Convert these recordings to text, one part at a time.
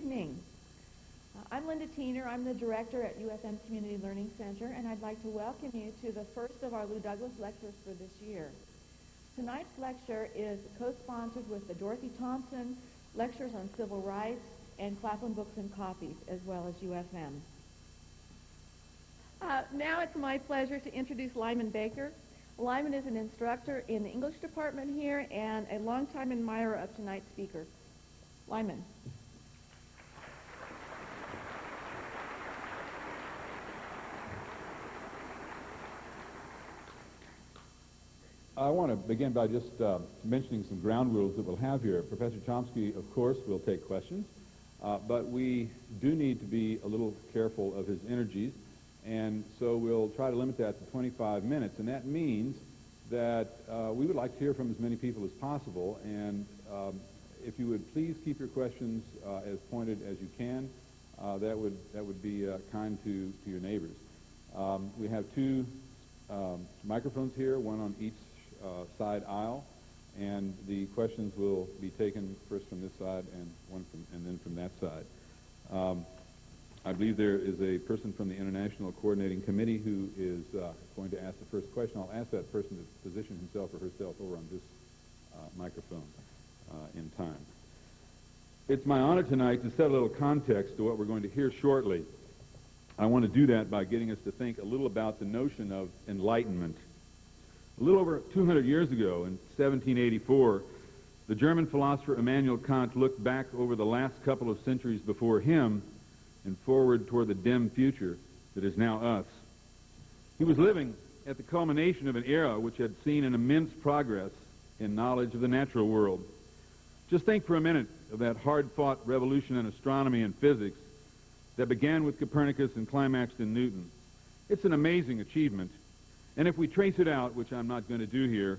evening. I'm Linda Teener. I'm the director at UFM Community Learning Center, and I'd like to welcome you to the first of our Lou Douglas lectures for this year. Tonight's lecture is co-sponsored with the Dorothy Thompson Lectures on Civil Rights and Claflin Books and Copies, as well as UFM. Now it's my pleasure to introduce Lyman Baker. Lyman is an instructor in the English department here and a longtime admirer of tonight's speaker. Lyman. I want to begin by just mentioning some ground rules that we'll have here. Professor Chomsky, of course, will take questions, but we do need to be a little careful of his energies, and so we'll try to limit that to 25 minutes, and that means that we would like to hear from as many people as possible, and if you would please keep your questions as pointed as you can, that would be kind to your neighbors. We have two microphones here, one on each side aisle, and the questions will be taken first from this side and then from that side. I believe there is a person from the International Coordinating Committee who is going to ask the first question. I'll ask that person to position himself or herself over on this microphone in time. It's my honor tonight to set a little context to what we're going to hear shortly. I want to do that by getting us to think a little about the notion of enlightenment. A little over 200 years ago, in 1784, the German philosopher Immanuel Kant looked back over the last couple of centuries before him and forward toward the dim future that is now us. He was living at the culmination of an era which had seen an immense progress in knowledge of the natural world. Just think for a minute of that hard-fought revolution in astronomy and physics that began with Copernicus and climaxed in Newton. It's an amazing achievement, and if we trace it out, which I'm not going to do here,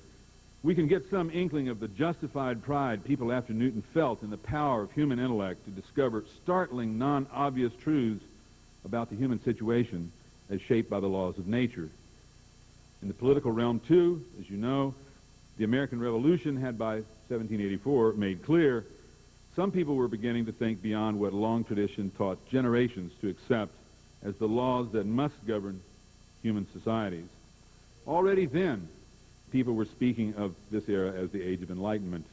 we can get some inkling of the justified pride people after Newton felt in the power of human intellect to discover startling, non-obvious truths about the human situation as shaped by the laws of nature. In the political realm, too, as you know, the American Revolution had by 1784 made clear some people were beginning to think beyond what long tradition taught generations to accept as the laws that must govern human societies. Already then, people were speaking of this era as the Age of Enlightenment.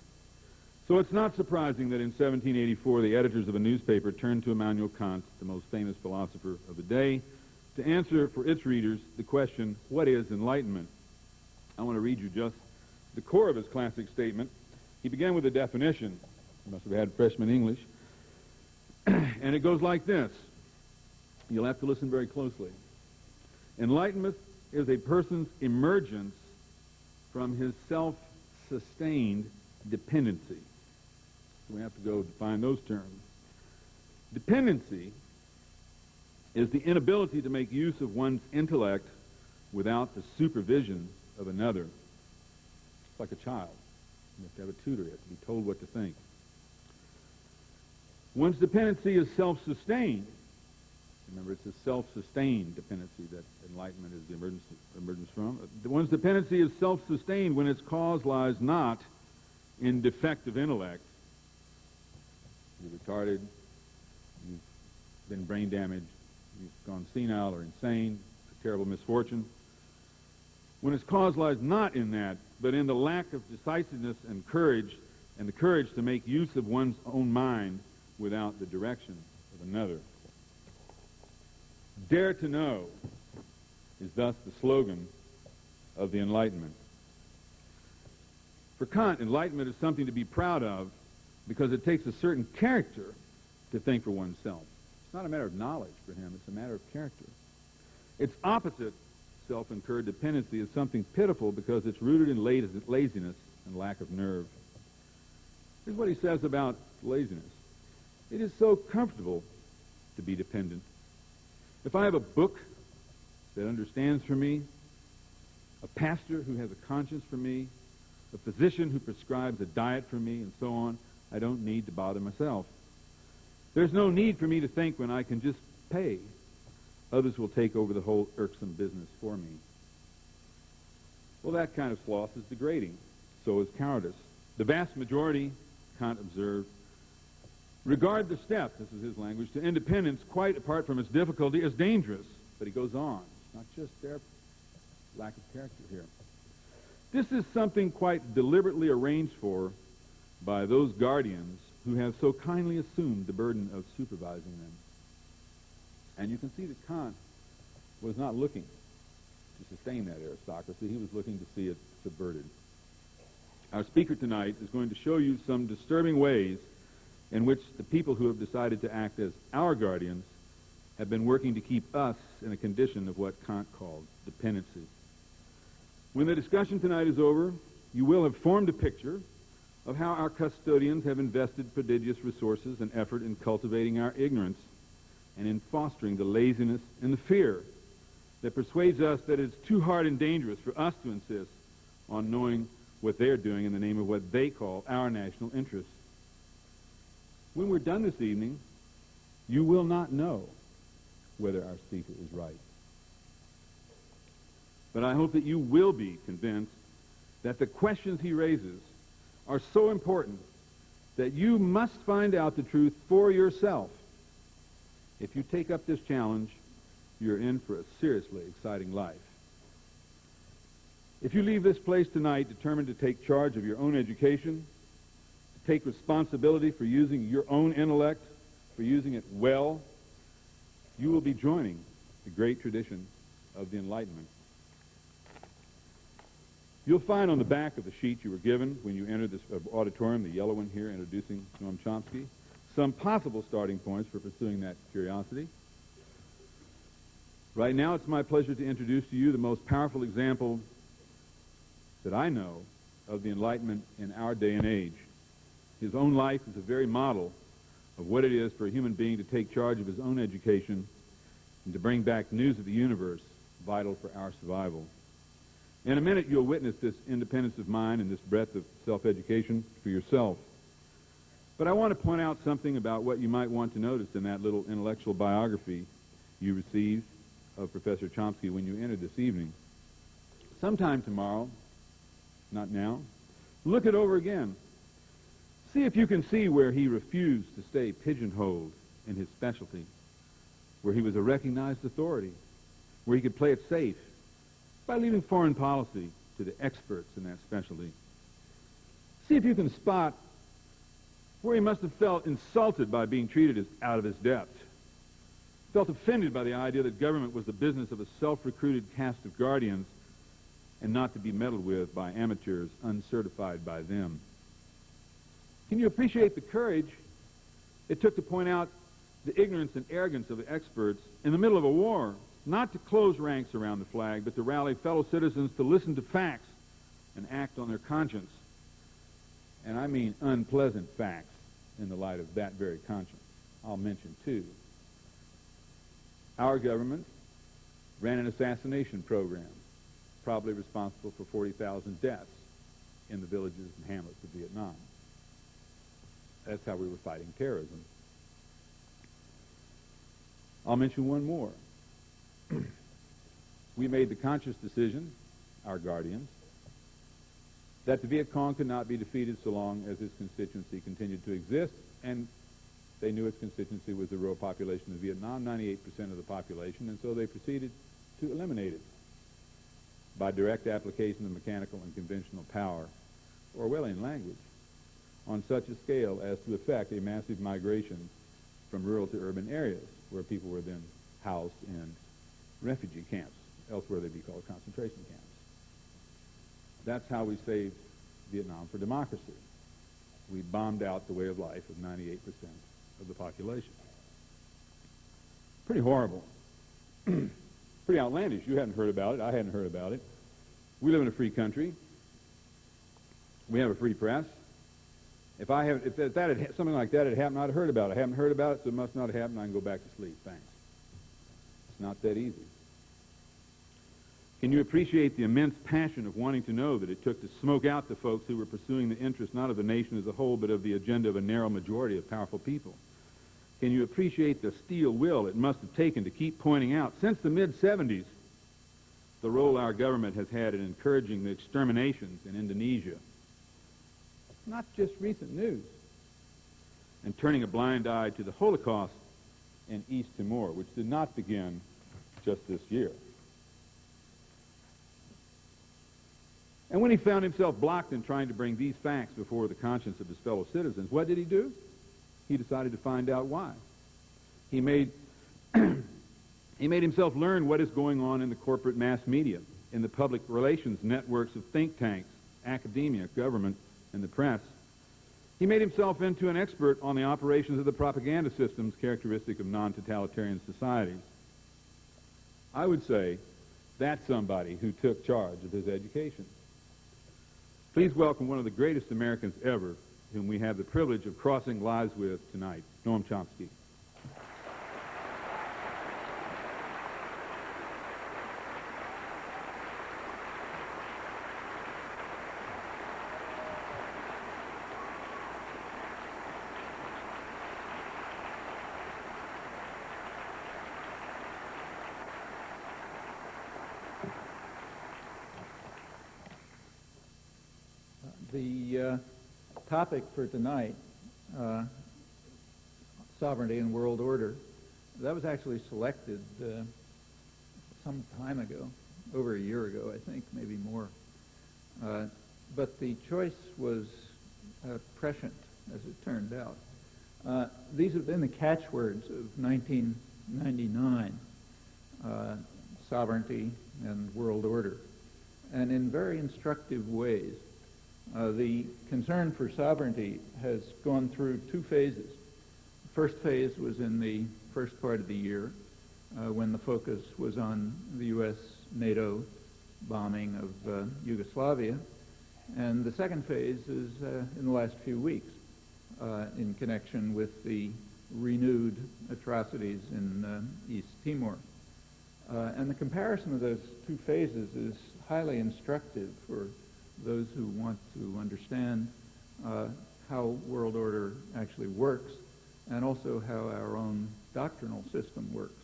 So it's not surprising that in 1784, the editors of a newspaper turned to Immanuel Kant, the most famous philosopher of the day, to answer for its readers the question, what is enlightenment? I want to read you just the core of his classic statement. He began with a definition. He must have had freshman English. And it goes like this. You'll have to listen very closely. Enlightenment is a person's emergence from his self-sustained dependency. So we have to go define those terms. Dependency is the inability to make use of one's intellect without the supervision of another. It's like a child. You have to have a tutor. You have to be told what to think. One's dependency is self-sustained. Remember, it's a self-sustained dependency that enlightenment is the emergence from. One's dependency is self-sustained when its cause lies not in defective intellect. You're retarded, you've been brain damaged, you've gone senile or insane, it's a terrible misfortune. When its cause lies not in that, but in the lack of decisiveness and the courage to make use of one's own mind without the direction of another. Dare to know is thus the slogan of the Enlightenment. For Kant, enlightenment is something to be proud of because it takes a certain character to think for oneself. It's not a matter of knowledge for him, it's a matter of character. Its opposite, self-incurred dependency, is something pitiful because it's rooted in laziness and lack of nerve. Here's what he says about laziness. It is so comfortable to be dependent. If I have a book that understands for me, a pastor who has a conscience for me, a physician who prescribes a diet for me, and so on, I don't need to bother myself. There's no need for me to think when I can just pay. Others will take over the whole irksome business for me. Well, that kind of sloth is degrading. So is cowardice. The vast majority, Kant observed, regard the step, this is his language, to independence, quite apart from its difficulty, as dangerous. But he goes on. It's not just their lack of character here. This is something quite deliberately arranged for by those guardians who have so kindly assumed the burden of supervising them. And you can see that Kant was not looking to sustain that aristocracy. He was looking to see it subverted. Our speaker tonight is going to show you some disturbing ways in which the people who have decided to act as our guardians have been working to keep us in a condition of what Kant called dependency. When the discussion tonight is over, you will have formed a picture of how our custodians have invested prodigious resources and effort in cultivating our ignorance and in fostering the laziness and the fear that persuades us that it's too hard and dangerous for us to insist on knowing what they're doing in the name of what they call our national interests. When we're done this evening, you will not know whether our speaker is right. But I hope that you will be convinced that the questions he raises are so important that you must find out the truth for yourself. If you take up this challenge, you're in for a seriously exciting life. If you leave this place tonight determined to take charge of your own education, to take responsibility for using your own intellect, for using it well, you will be joining the great tradition of the Enlightenment. You'll find on the back of the sheet you were given when you entered this auditorium, the yellow one here introducing Noam Chomsky, some possible starting points for pursuing that curiosity. Right now, it's my pleasure to introduce to you the most powerful example that I know of the Enlightenment in our day and age. His own life is a very model of what it is for a human being to take charge of his own education and to bring back news of the universe vital for our survival. In a minute, you'll witness this independence of mind and this breadth of self-education for yourself. But I want to point out something about what you might want to notice in that little intellectual biography you received of Professor Chomsky when you entered this evening. Sometime tomorrow, not now, look it over again. See if you can see where he refused to stay pigeonholed in his specialty, where he was a recognized authority, where he could play it safe by leaving foreign policy to the experts in that specialty. See if you can spot where he must have felt insulted by being treated as out of his depth, felt offended by the idea that government was the business of a self-recruited cast of guardians and not to be meddled with by amateurs uncertified by them. Can you appreciate the courage it took to point out the ignorance and arrogance of the experts in the middle of a war, not to close ranks around the flag, but to rally fellow citizens to listen to facts and act on their conscience? And I mean unpleasant facts in the light of that very conscience. I'll mention two. Our government ran an assassination program, probably responsible for 40,000 deaths in the villages and hamlets of Vietnam. That's how we were fighting terrorism. I'll mention one more. We made the conscious decision, our guardians, that the Viet Cong could not be defeated so long as its constituency continued to exist, and they knew its constituency was the rural population of Vietnam, 98% of the population, and so they proceeded to eliminate it by direct application of mechanical and conventional power, Orwellian language, on such a scale as to effect a massive migration from rural to urban areas, where people were then housed in refugee camps. Elsewhere they'd be called concentration camps. That's how we saved Vietnam for democracy. We bombed out the way of life of 98% of the population. Pretty horrible. Pretty outlandish. You hadn't heard about it. I hadn't heard about it. We live in a free country. We have a free press. If something like that had happened, I'd have heard about it. I haven't heard about it, so it must not have happened. I can go back to sleep. Thanks. It's not that easy. Can you appreciate the immense passion of wanting to know that it took to smoke out the folks who were pursuing the interests not of the nation as a whole, but of the agenda of a narrow majority of powerful people? Can you appreciate the steel will it must have taken to keep pointing out, since the mid-'70s, the role our government has had in encouraging the exterminations in Indonesia? Not just recent news. and turning a blind eye to the Holocaust in East Timor, which did not begin just this year. And when he found himself blocked in trying to bring these facts before the conscience of his fellow citizens, what did he do? He decided to find out why. He made himself learn what is going on in the corporate mass media, in the public relations networks of think tanks, academia, government, and the press. He made himself into an expert on the operations of the propaganda systems characteristic of non-totalitarian societies. I would say that's somebody who took charge of his education. Please welcome one of the greatest Americans ever, whom we have the privilege of crossing lives with tonight, Noam Chomsky. The topic for tonight, sovereignty and world order, that was actually selected some time ago, over a year ago, I think, maybe more. But the choice was prescient, as it turned out. These have been the catchwords of 1999, sovereignty and world order, and in very instructive ways. The concern for sovereignty has gone through two phases. The first phase was in the first part of the year, when the focus was on the U.S. NATO bombing of Yugoslavia. And the second phase is in the last few weeks, in connection with the renewed atrocities in East Timor. And the comparison of those two phases is highly instructive for those who want to understand how world order actually works, and also how our own doctrinal system works.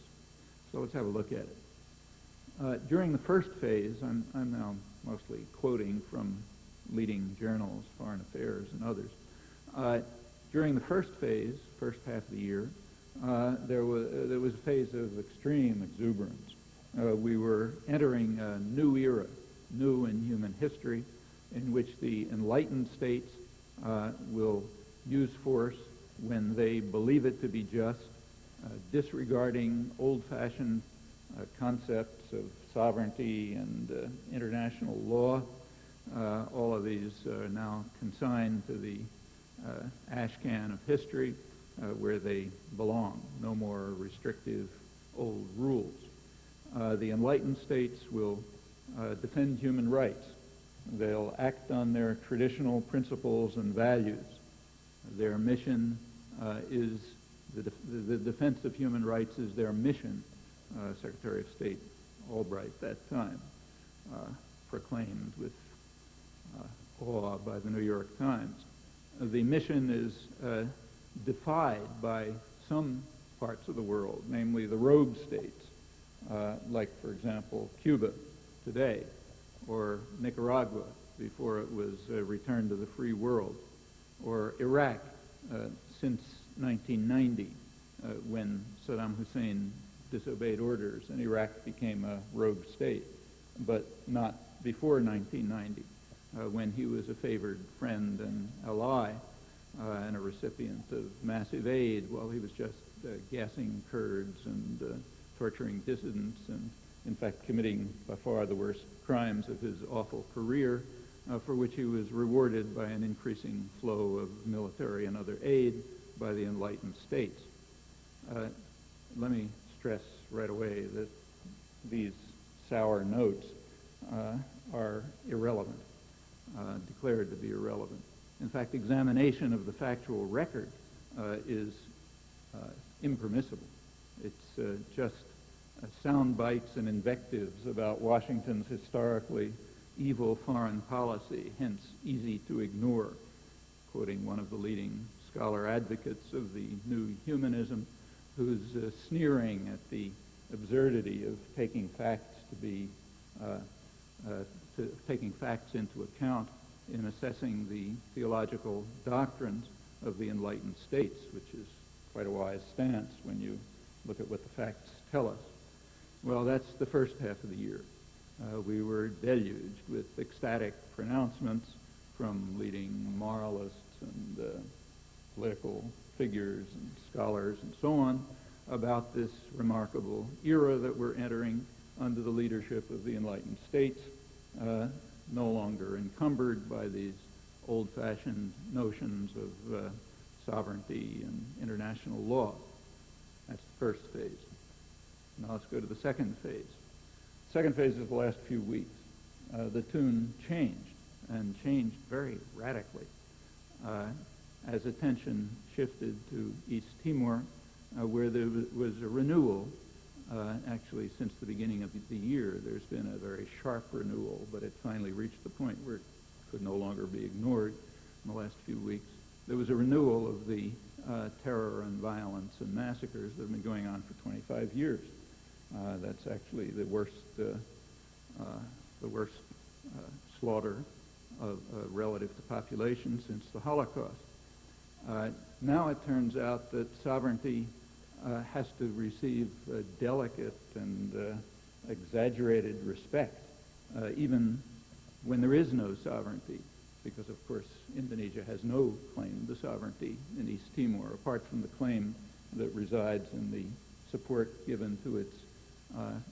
So let's have a look at it. During the first phase, I'm now mostly quoting from leading journals, Foreign Affairs and others. During the first phase, first half of the year, there was a phase of extreme exuberance. We were entering a new era, new in human history, in which the enlightened states will use force when they believe it to be just, disregarding old-fashioned concepts of sovereignty and international law. All of these are now consigned to the ash can of history, where they belong. No more restrictive old rules. The enlightened states will defend human rights. They'll act on their traditional principles and values. Their mission is the defense of human rights is their mission, Secretary of State Albright that time proclaimed with awe by the New York Times. The mission is defied by some parts of the world, namely the rogue states, like, for example, Cuba today, or Nicaragua before it was returned to the free world, or Iraq since 1990, when Saddam Hussein disobeyed orders and Iraq became a rogue state, but not before 1990, when he was a favored friend and ally and a recipient of massive aid while he was just gassing Kurds and torturing dissidents and, in fact, committing by far the worst crimes of his awful career, for which he was rewarded by an increasing flow of military and other aid by the enlightened states. Let me stress right away that these sour notes are irrelevant, declared to be irrelevant. In fact, examination of the factual record is impermissible. It's just sound bites and invectives about Washington's historically evil foreign policy, hence easy to ignore, quoting one of the leading scholar advocates of the new humanism, who's sneering at the absurdity of taking facts taking facts into account in assessing the theological doctrines of the enlightened states, which is quite a wise stance when you look at what the facts tell us. Well, that's the first half of the year. We were deluged with ecstatic pronouncements from leading moralists and political figures and scholars and so on about this remarkable era that we're entering under the leadership of the enlightened states, no longer encumbered by these old-fashioned notions of sovereignty and international law. That's the first phase. Now let's go to the second phase. Second phase is the last few weeks. The tune changed, and changed very radically, as attention shifted to East Timor, where there was a renewal. Actually, since the beginning of the year, there's been a very sharp renewal, but it finally reached the point where it could no longer be ignored in the last few weeks. There was a renewal of the terror and violence and massacres that have been going on for 25 years. That's actually the worst slaughter of relative to population since the Holocaust. Now it turns out that sovereignty has to receive delicate and exaggerated respect, even when there is no sovereignty, because of course Indonesia has no claim to sovereignty in East Timor, apart from the claim that resides in the support given to its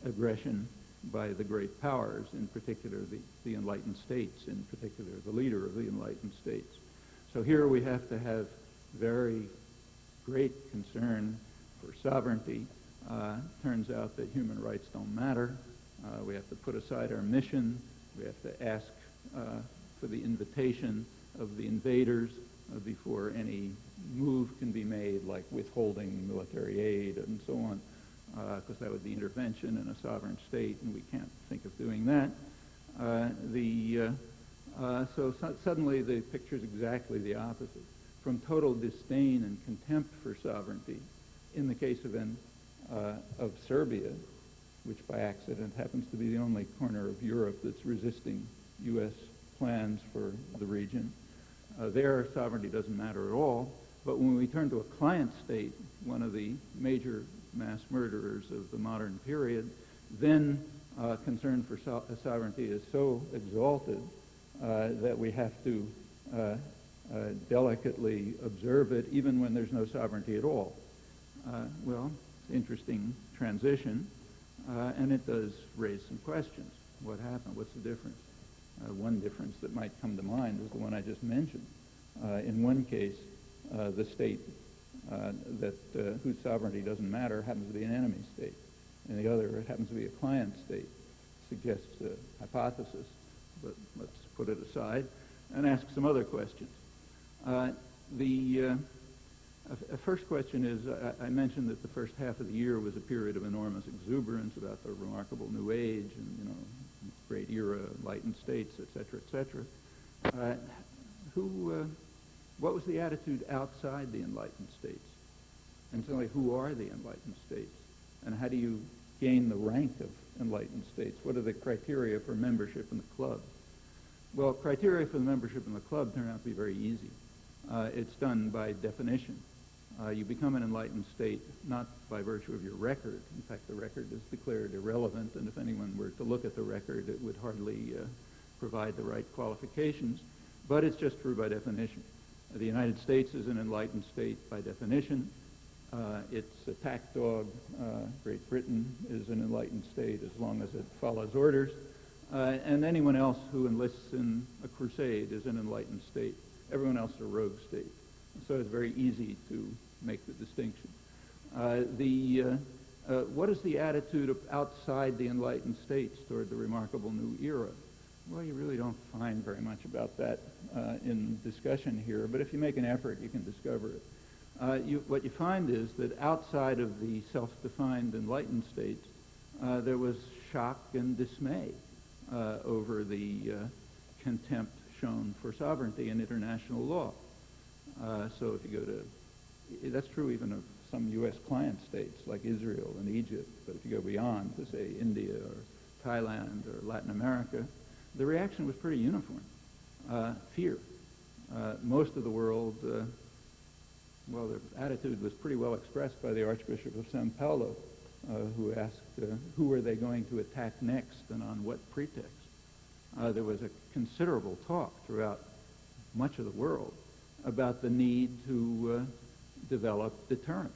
aggression by the great powers, in particular the enlightened states, in particular the leader of the enlightened states. So here we have to have very great concern for sovereignty. Turns out that human rights don't matter. We have to put aside our mission. We have to ask for the invitation of the invaders before any move can be made, like withholding military aid and so on, because that would be intervention in a sovereign state, and we can't think of doing that. Suddenly the picture is exactly the opposite. From total disdain and contempt for sovereignty, in the case of Serbia, which by accident happens to be the only corner of Europe that's resisting U.S. plans for the region, their sovereignty doesn't matter at all. But when we turn to a client state, one of the major mass murderers of the modern period, then concern for sovereignty is so exalted that we have to delicately observe it even when there's no sovereignty at all. Well, interesting transition, and it does raise some questions. What happened? What's the difference? One difference that might come to mind is the one I just mentioned. In one case, the state whose sovereignty doesn't matter happens to be an enemy state. In the other, it happens to be a client state. Suggests a hypothesis, but let's put it aside and ask some other questions. The first question is, I mentioned that the first half of the year was a period of enormous exuberance about the remarkable new age and, great era, enlightened states, et cetera, et cetera. What was the attitude outside the enlightened states? And certainly, who are the enlightened states? And how do you gain the rank of enlightened states? What are the criteria for membership in the club? Well, criteria for the membership in the club turn out to be very easy. It's done by definition. You become an enlightened state not by virtue of your record. In fact, the record is declared irrelevant, and if anyone were to look at the record, it would hardly provide the right qualifications, but it's just true by definition. The United States is an enlightened state by definition. It's a tack dog. Great Britain is an enlightened state as long as it follows orders. And anyone else who enlists in a crusade is an enlightened state. Everyone else is a rogue state. So it's very easy to make the distinction. What is the attitude of outside the enlightened states toward the remarkable new era? Well, you really don't find very much about that in discussion here, but if you make an effort, you can discover it. What you find is that outside of the self-defined enlightened states, there was shock and dismay over the contempt shown for sovereignty and international law. So if you go to, that's true even of some U.S. client states like Israel and Egypt, but if you go beyond to, say, India or Thailand or Latin America, the reaction was pretty uniform. Fear. Most of the world Well, their attitude was pretty well expressed by the Archbishop of Sao Paulo, who asked who were they going to attack next and on what pretext. There was a considerable talk throughout much of the world about the need to develop deterrence,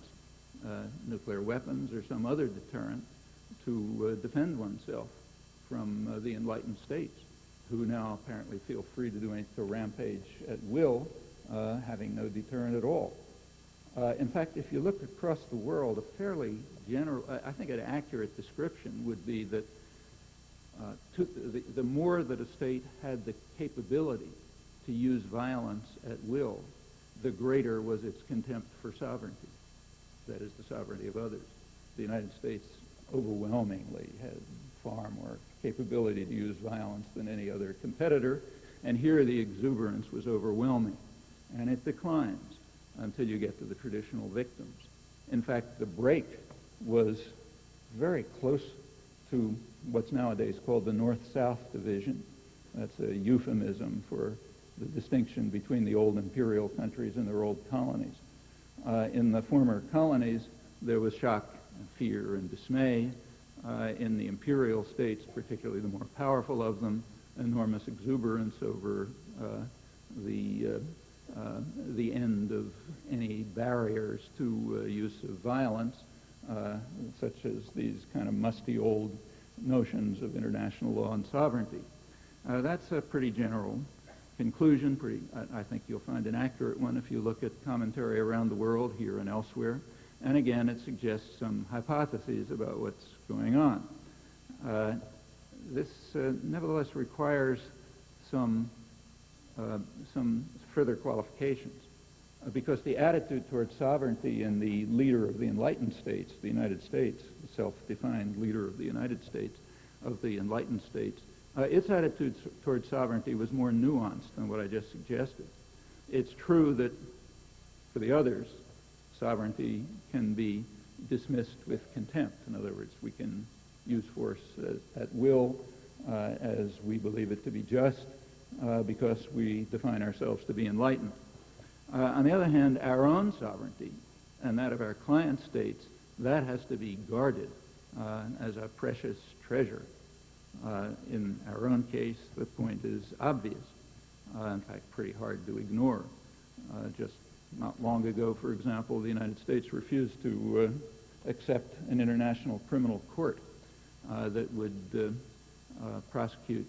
nuclear weapons or some other deterrent to defend oneself from the enlightened states, who now apparently feel free to do anything, to rampage at will, having no deterrent at all. In fact, if you look across the world, a fairly general, I think an accurate description would be that the more that a state had the capability to use violence at will, the greater was its contempt for sovereignty, that is, the sovereignty of others. The United States overwhelmingly had far more capability to use violence than any other competitor, and here the exuberance was overwhelming, and it declines until you get to the traditional victims. In fact, the break was very close to what's nowadays called the North-South division. That's a euphemism for the distinction between the old imperial countries and their old colonies. In the former colonies, there was shock, fear, and dismay. In the imperial states, particularly the more powerful of them, enormous exuberance over the end of any barriers to use of violence, such as these kind of musty old notions of international law and sovereignty. That's a pretty general conclusion. I think you'll find an accurate one if you look at commentary around the world, here and elsewhere. And again, it suggests some hypotheses about what's going on. This nevertheless requires some further qualifications, because the attitude towards sovereignty in the leader of the enlightened states, the United States, the self-defined leader of the United States, of the enlightened states, its attitude towards sovereignty was more nuanced than what I just suggested. It's true that for the others, sovereignty can be dismissed with contempt. In other words, we can use force at will as we believe it to be just because we define ourselves to be enlightened. On the other hand, our own sovereignty and that of our client states, that has to be guarded as a precious treasure. In our own case, the point is obvious, in fact, pretty hard to ignore. Just not long ago, for example, the United States refused to accept an international criminal court that would prosecute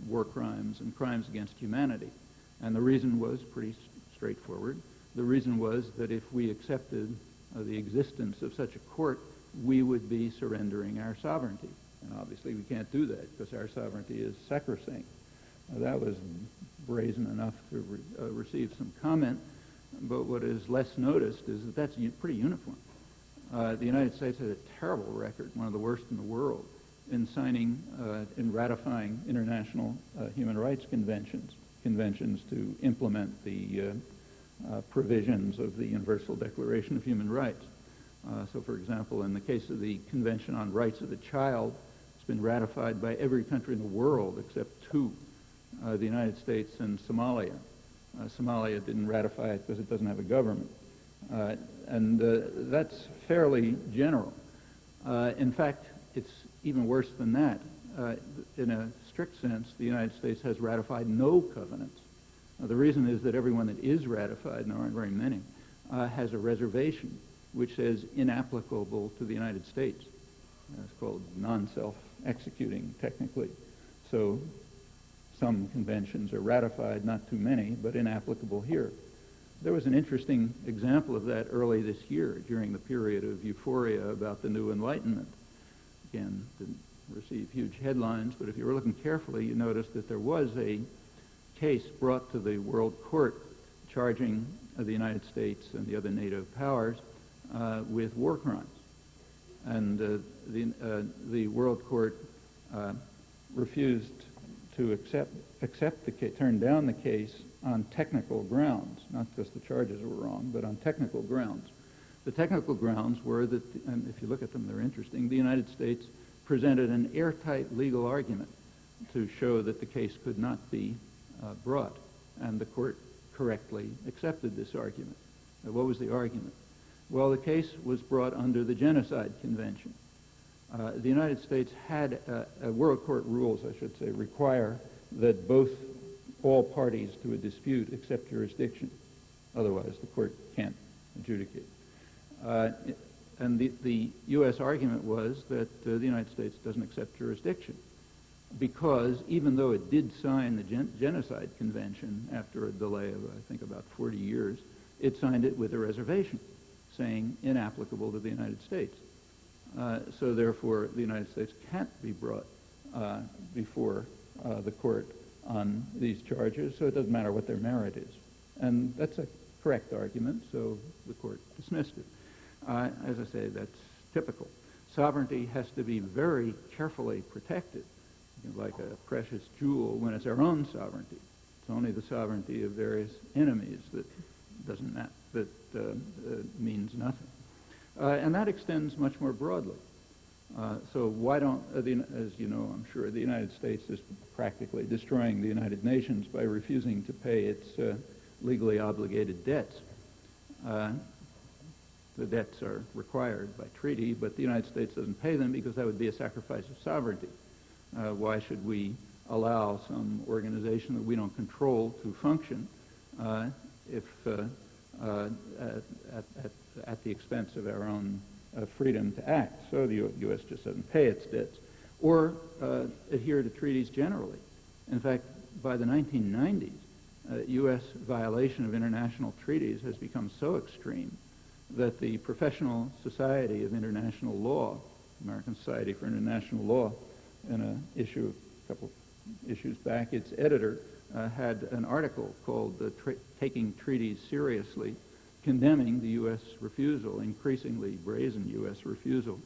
war crimes and crimes against humanity. And the reason was pretty straightforward. The reason was that if we accepted the existence of such a court, we would be surrendering our sovereignty. And obviously we can't do that because our sovereignty is sacrosanct. That was brazen enough to receive some comment, but what is less noticed is that that's pretty uniform. The United States has a terrible record, one of the worst in the world, in signing, in ratifying international human rights conventions to implement the provisions of the Universal Declaration of Human Rights. So, for example, in the case of the Convention on Rights of the Child, it's been ratified by every country in the world except two, the United States and Somalia. Somalia didn't ratify it because it doesn't have a government. And that's fairly general. In fact, it's even worse than that. In a strict sense, the United States has ratified no covenants. The reason is that everyone that is ratified, and there aren't very many, has a reservation which says inapplicable to the United States. It's called non-self-executing, technically. So some conventions are ratified, not too many, but inapplicable here. There was an interesting example of that early this year during the period of euphoria about the new Enlightenment. Again, didn't receive huge headlines, but if you were looking carefully, you noticed that there was a case brought to the World Court charging the United States and the other NATO powers with war crimes. And the World Court refused to accept the case, turned down the case on technical grounds, not because the charges were wrong, but on technical grounds. The technical grounds were that, and if you look at them, they're interesting, the United States presented an airtight legal argument to show that the case could not be brought, and the court correctly accepted this argument. What was the argument? Well, the case was brought under the Genocide Convention. The United States had World Court rules, I should say, require that all parties to a dispute accept jurisdiction. Otherwise, the court can't adjudicate. And the U.S. argument was that the United States doesn't accept jurisdiction because even though it did sign the Genocide Convention after a delay of, I think, about 40 years, it signed it with a reservation saying inapplicable to the United States. So therefore, the United States can't be brought before the court on these charges, so it doesn't matter what their merit is. And that's a correct argument, so the court dismissed it. As I say, that's typical. Sovereignty has to be very carefully protected, like a precious jewel when it's our own sovereignty. It's only the sovereignty of various enemies that doesn't matter, that means nothing. And that extends much more broadly. So why don't, as you know, I'm sure, the United States is practically destroying the United Nations by refusing to pay its legally obligated debts. The debts are required by treaty, but the United States doesn't pay them because that would be a sacrifice of sovereignty. Why should we allow some organization that we don't control to function if at the expense of our own freedom to act? So the U.S. just doesn't pay its debts or adhere to treaties generally. In fact, by the 1990s, U.S. violation of international treaties has become so extreme that the Professional Society of International Law, American Society for International Law, in a couple issues back, its editor had an article called Taking Treaties Seriously, condemning the U.S. refusal, increasingly brazen U.S. refusal,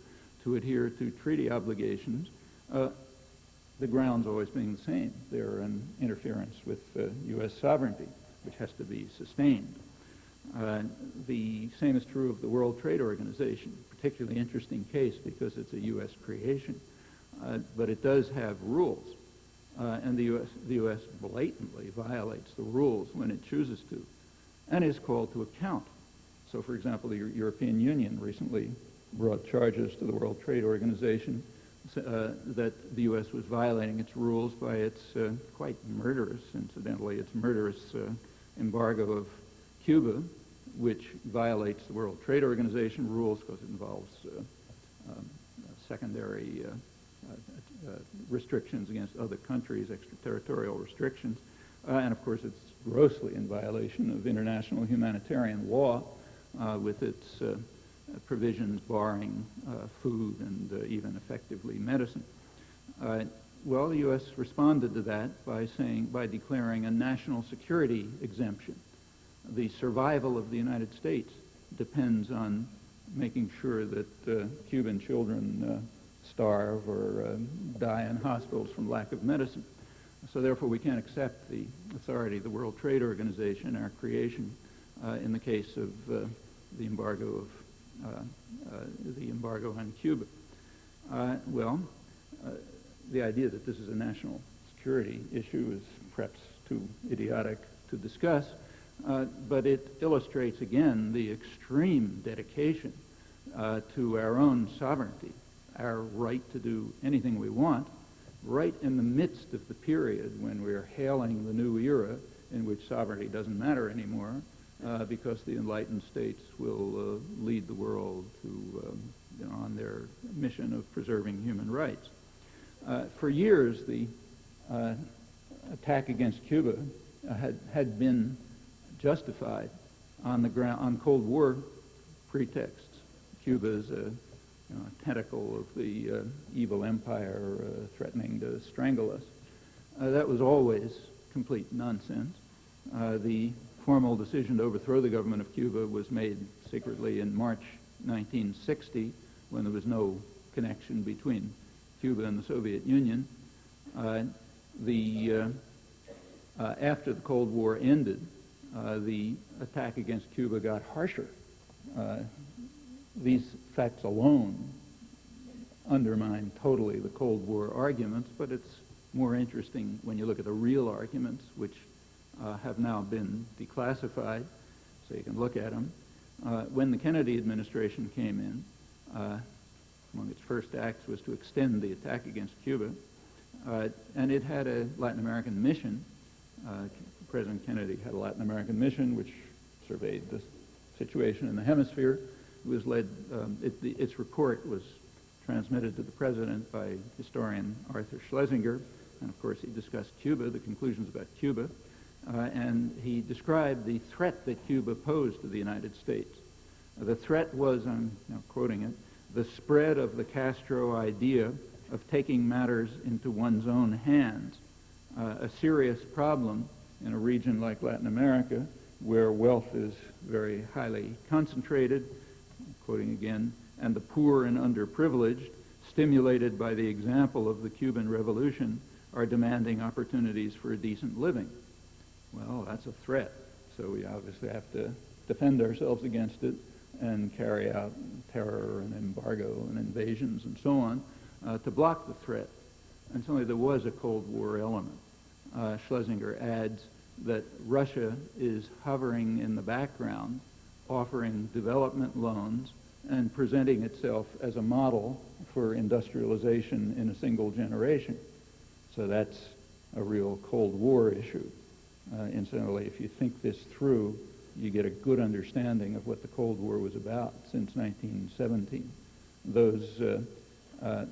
to adhere to treaty obligations, the grounds always being the same. They're an interference with U.S. sovereignty, which has to be sustained. The same is true of the World Trade Organization, particularly interesting case because it's a U.S. creation, but it does have rules, and the U.S. blatantly violates the rules when it chooses to, and is called to account. So, for example, the European Union recently brought charges to the World Trade Organization that the U.S. was violating its rules by its quite murderous, incidentally, its murderous embargo of Cuba, which violates the World Trade Organization rules because it involves secondary restrictions against other countries, extraterritorial restrictions, and of course it's grossly in violation of international humanitarian law with its provisions barring food and even effectively medicine. Well, the U.S. responded to that by declaring a national security exemption. The survival of the United States depends on making sure that Cuban children starve or die in hospitals from lack of medicine. So therefore we can't accept the authority of the World Trade Organization, our creation, in the case of the embargo on Cuba. The idea that this is a national security issue is perhaps too idiotic to discuss, but it illustrates again the extreme dedication to our own sovereignty, our right to do anything we want, right in the midst of the period when we're hailing the new era in which sovereignty doesn't matter anymore, because the enlightened states will lead the world to, on their mission of preserving human rights. For years, the attack against Cuba had been justified on Cold War pretexts. Cuba is a tentacle of the evil empire threatening to strangle us. That was always complete nonsense. The formal decision to overthrow the government of Cuba was made secretly in March 1960, when there was no connection between Cuba and the Soviet Union. After the Cold War ended, the attack against Cuba got harsher. These facts alone undermine totally the Cold War arguments, but it's more interesting when you look at the real arguments, which have now been declassified, so you can look at them. When the Kennedy administration came in, among its first acts was to extend the attack against Cuba, and it had a Latin American mission. President Kennedy had a Latin American mission which surveyed the situation in the hemisphere. It was led, its report was transmitted to the president by historian Arthur Schlesinger, and of course he discussed Cuba, the conclusions about Cuba, and he described the threat that Cuba posed to the United States. The threat was, I'm now quoting it, the spread of the Castro idea of taking matters into one's own hands, a serious problem in a region like Latin America where wealth is very highly concentrated, quoting again, and the poor and underprivileged, stimulated by the example of the Cuban Revolution, are demanding opportunities for a decent living. Well, that's a threat, so we obviously have to defend ourselves against it and carry out terror and embargo and invasions and so on to block the threat. And certainly there was a Cold War element. Schlesinger adds that Russia is hovering in the background, offering development loans and presenting itself as a model for industrialization in a single generation. So that's a real Cold War issue. Incidentally, if you think this through, you get a good understanding of what the Cold War was about since 1917. Those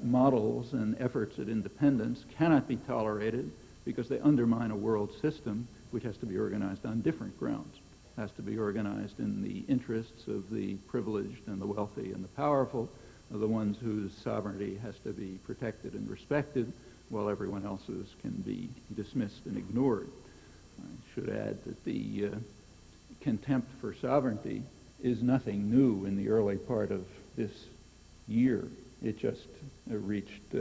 models and efforts at independence cannot be tolerated because they undermine a world system which has to be organized on different grounds. It has to be organized in the interests of the privileged and the wealthy and the powerful, the ones whose sovereignty has to be protected and respected, while everyone else's can be dismissed and ignored. I should add that the contempt for sovereignty is nothing new in the early part of this year. It just reached,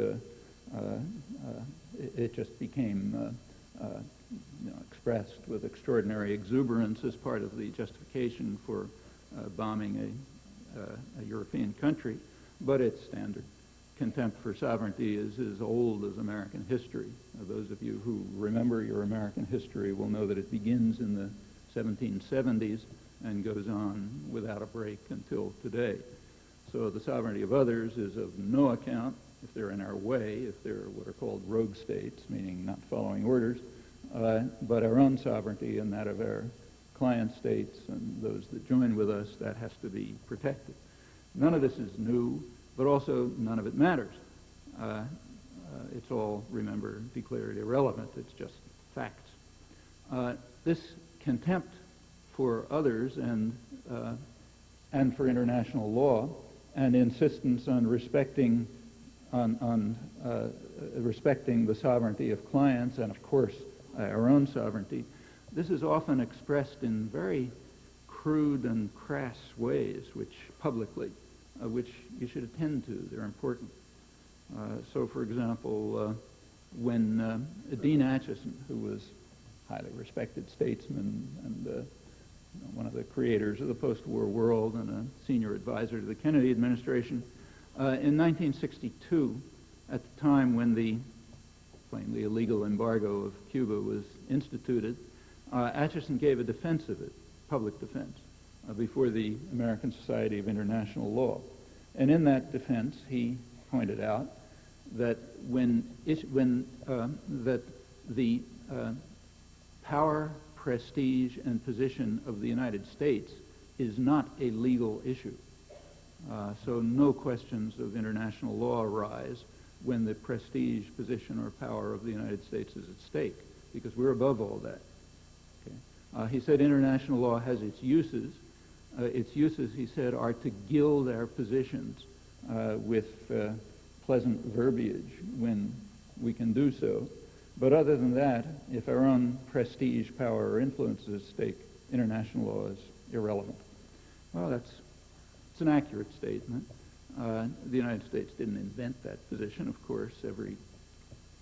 it just became expressed with extraordinary exuberance as part of the justification for bombing a European country, but it's standard. Contempt for sovereignty is as old as American history. Those of you who remember your American history will know that it begins in the 1770s and goes on without a break until today. So the sovereignty of others is of no account if they're in our way, if they're what are called rogue states, meaning not following orders, but our own sovereignty and that of our client states and those that join with us, that has to be protected. None of this is new, but also none of it matters. It's all, remember, declared irrelevant. It's just facts. This contempt for others and for international law and insistence on respecting respecting the sovereignty of clients and, of course, our own sovereignty, this is often expressed in very crude and crass ways, which publicly, which you should attend to. They're important. So, for example, when Dean Acheson, who was a highly respected statesman and one of the creators of the post-war world and a senior advisor to the Kennedy administration, in 1962, at the time when the plainly illegal embargo of Cuba was instituted, Acheson gave a defense of it, public defense, before the American Society of International Law. And in that defense, he pointed out that that the power, prestige, and position of the United States is not a legal issue. So no questions of international law arise when the prestige, position, or power of the United States is at stake, because we're above all that. Okay? He said international law has its uses. Its uses, he said, are to gild our positions with pleasant verbiage when we can do so. But other than that, if our own prestige, power, or influence is at stake, international law is irrelevant. Well, it's an accurate statement. The United States didn't invent that position, of course. Every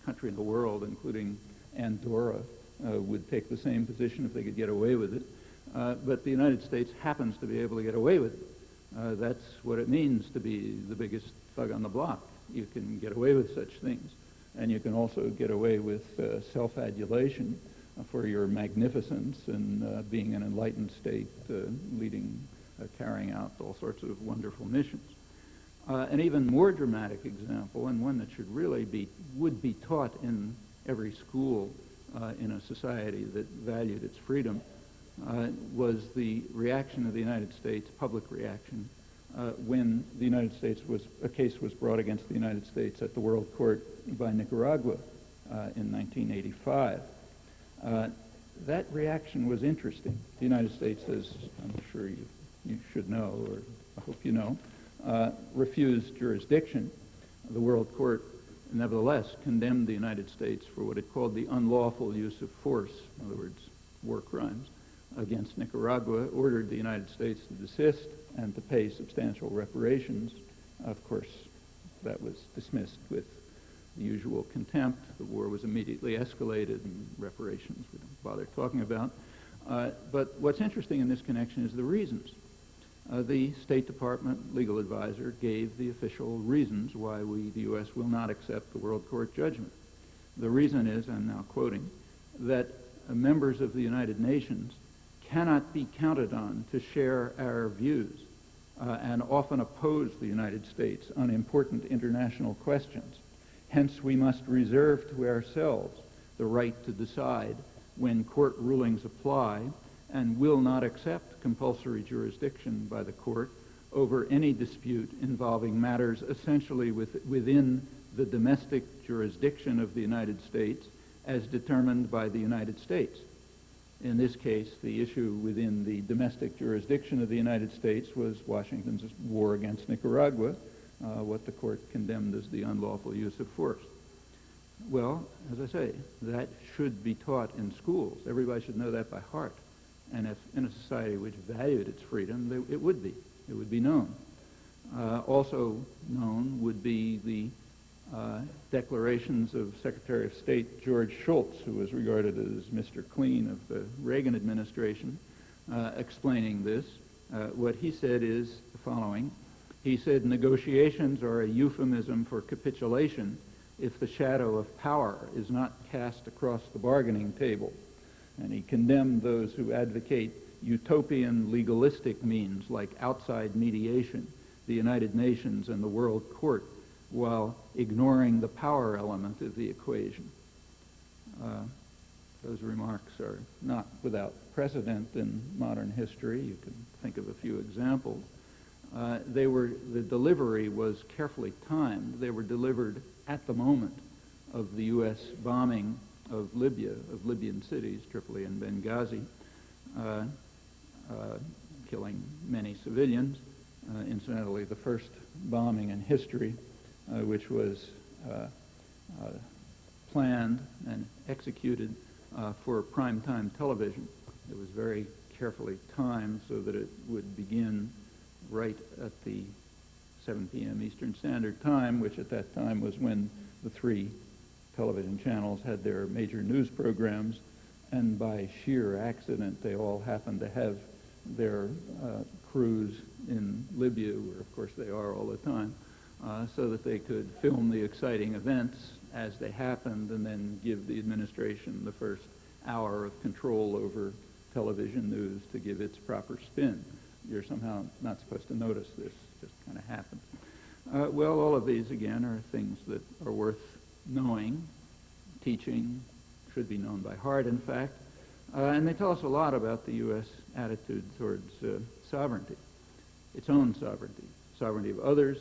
country in the world, including Andorra, would take the same position if they could get away with it. But the United States happens to be able to get away with it. That's what it means to be the biggest thug on the block. You can get away with such things. And you can also get away with self-adulation for your magnificence and being an enlightened state, leading carrying out all sorts of wonderful missions. An even more dramatic example, and one that would be taught in every school in a society that valued its freedom, was the reaction of the United States, public reaction, when a case was brought against the United States at the World Court by Nicaragua in 1985. That reaction was interesting. The United States, as I'm sure you should know, or I hope you know, refused jurisdiction. The World Court nevertheless condemned the United States for what it called the unlawful use of force, in other words, war crimes, against Nicaragua, ordered the United States to desist and to pay substantial reparations. Of course, that was dismissed with the usual contempt. The war was immediately escalated, and reparations we don't bother talking about. But what's interesting in this connection is the reasons. The State Department legal advisor gave the official reasons why the U.S. will not accept the World Court judgment. The reason is, I'm now quoting, that members of the United Nations cannot be counted on to share our views and often oppose the United States on important international questions. Hence, we must reserve to ourselves the right to decide when court rulings apply and will not accept compulsory jurisdiction by the court over any dispute involving matters essentially within the domestic jurisdiction of the United States as determined by the United States. In this case, the issue within the domestic jurisdiction of the United States was Washington's war against Nicaragua, what the court condemned as the unlawful use of force. Well, as I say, that should be taught in schools. Everybody should know that by heart. And if in a society which valued its freedom, it would be known. Also known would be the declarations of Secretary of State George Shultz, who was regarded as Mr. Clean of the Reagan administration, explaining this. What he said is the following. He said, negotiations are a euphemism for capitulation if the shadow of power is not cast across the bargaining table. And he condemned those who advocate utopian legalistic means like outside mediation, the United Nations, and the World Court, while ignoring the power element of the equation. Those remarks are not without precedent in modern history. You can think of a few examples. The delivery was carefully timed. They were delivered at the moment of the U.S. bombing of Libya, of Libyan cities, Tripoli and Benghazi, killing many civilians. Incidentally, the first bombing in history, which was planned and executed for primetime television. It was very carefully timed so that it would begin right at the 7 p.m. Eastern Standard Time, which at that time was when the three television channels had their major news programs, and by sheer accident they all happened to have their crews in Libya, where of course they are all the time, so that they could film the exciting events as they happened and then give the administration the first hour of control over television news to give its proper spin. You're somehow not supposed to notice this, just kind of happened. Well, all of these, again, are things that are worth knowing, teaching, should be known by heart, in fact, and they tell us a lot about the U.S. attitude towards sovereignty, its own sovereignty. Sovereignty of others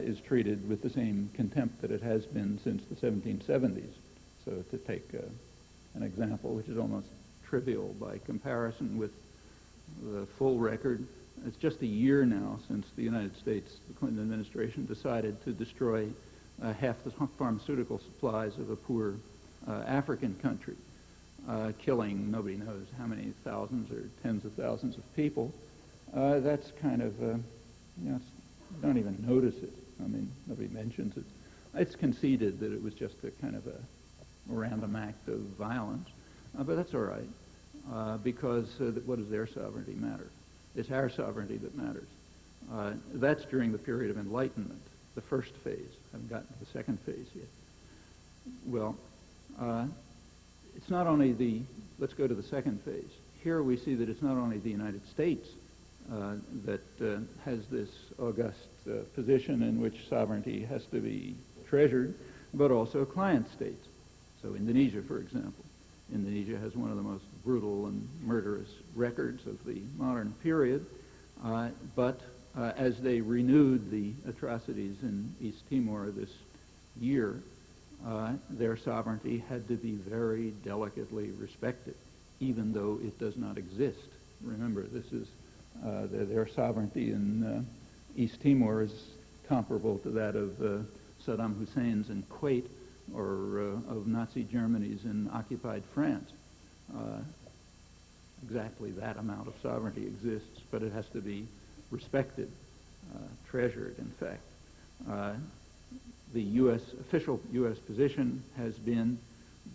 is treated with the same contempt that it has been since the 1770s. So to take an example, which is almost trivial by comparison with the full record, it's just a year now since the United States, the Clinton administration, decided to destroy half the pharmaceutical supplies of a poor African country, killing nobody knows how many thousands or tens of thousands of people. That's kind of, don't even notice it. I mean, nobody mentions it. It's conceded that it was just a kind of a random act of violence, but that's all right, because what does their sovereignty matter? It's our sovereignty that matters. That's during the period of Enlightenment, the first phase. I haven't gotten to the second phase yet. Well, it's not only let's go to the second phase. Here we see that it's not only the United States that has this august position in which sovereignty has to be treasured, but also client states. So Indonesia, for example. Indonesia has one of the most brutal and murderous records of the modern period, but as they renewed the atrocities in East Timor this year, their sovereignty had to be very delicately respected, even though it does not exist. Remember, this is their sovereignty in East Timor is comparable to that of Saddam Hussein's in Kuwait or of Nazi Germany's in occupied France. Exactly that amount of sovereignty exists, but it has to be respected, treasured, in fact. The official U.S. position has been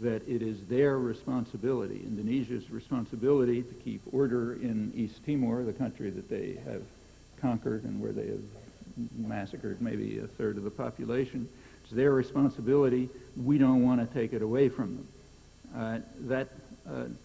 that it is their responsibility, Indonesia's responsibility, to keep order in East Timor, the country that they have conquered and where they have massacred maybe a third of the population. It's their responsibility. We don't want to take it away from them.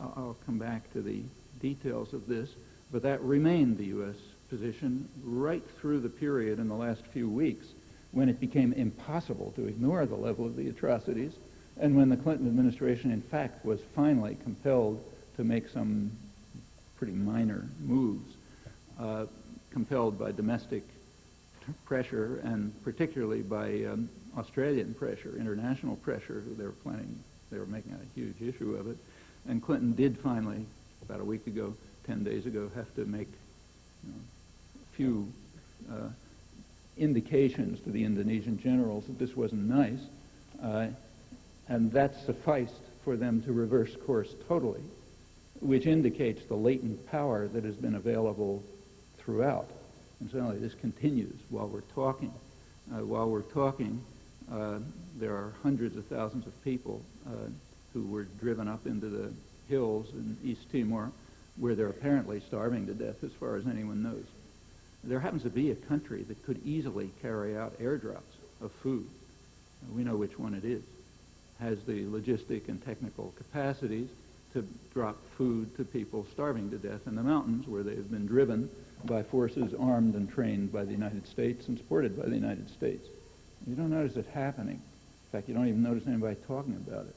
I'll come back to the details of this, but that remained the U.S. position right through the period in the last few weeks when it became impossible to ignore the level of the atrocities, and when the Clinton administration, in fact, was finally compelled to make some pretty minor moves, compelled by domestic pressure and particularly by Australian pressure, international pressure. They were making a huge issue of it. And Clinton did finally, about a week ago, 10 days ago, have to make a few indications to the Indonesian generals that this wasn't nice, and that sufficed for them to reverse course totally, which indicates the latent power that has been available throughout. Incidentally, this continues while we're talking. There are hundreds of thousands of people who were driven up into the hills in East Timor, where they're apparently starving to death as far as anyone knows. There happens to be a country that could easily carry out airdrops of food. We know which one it is. Has the logistic and technical capacities to drop food to people starving to death in the mountains where they have been driven by forces armed and trained by the United States and supported by the United States. You don't notice it happening. In fact, you don't even notice anybody talking about it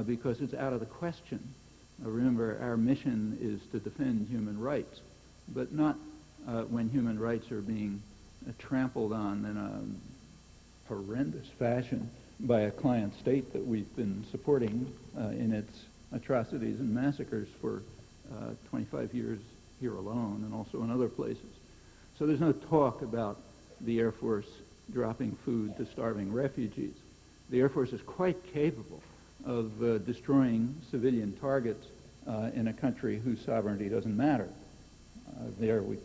because it's out of the question. Remember, our mission is to defend human rights, but not when human rights are being trampled on in a horrendous fashion by a client state that we've been supporting in its atrocities and massacres for 25 years here alone and also in other places. So there's no talk about the Air Force dropping food to starving refugees. The Air Force is quite capable of destroying civilian targets in a country whose sovereignty doesn't matter. There we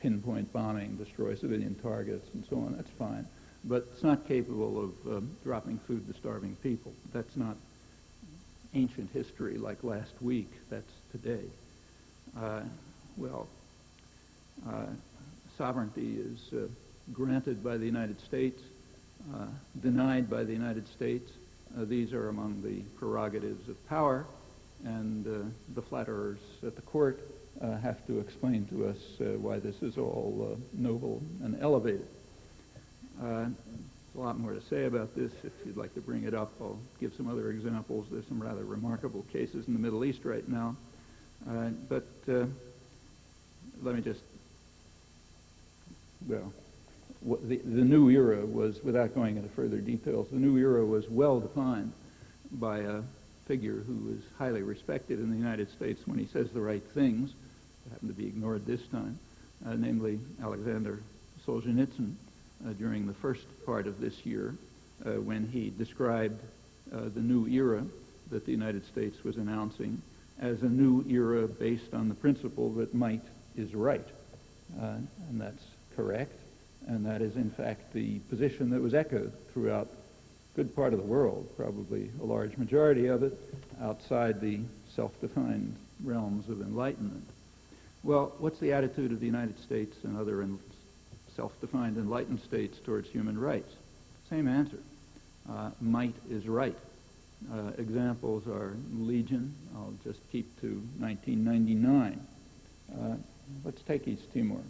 pinpoint bombing, destroy civilian targets, and so on. That's fine. But it's not capable of dropping food to starving people. That's not ancient history like last week. That's today. Sovereignty is granted by the United States, denied by the United States. These are among the prerogatives of power, and the flatterers at the court have to explain to us why this is all noble and elevated. There's a lot more to say about this. If you'd like to bring it up, I'll give some other examples. There's some rather remarkable cases in the Middle East right now. But let me just, the new era was, without going into further details, the new era was well defined by a figure who was highly respected in the United States when he says the right things, that happen to be ignored this time, namely Alexander Solzhenitsyn, during the first part of this year when he described the new era that the United States was announcing as a new era based on the principle that might is right. And that's correct. And that is, in fact, the position that was echoed throughout a good part of the world, probably a large majority of it, outside the self-defined realms of enlightenment. Well, what's the attitude of the United States and other self-defined enlightened states towards human rights? Same answer. Might is right. Examples are legion. I'll just keep to 1999. let's take East Timor.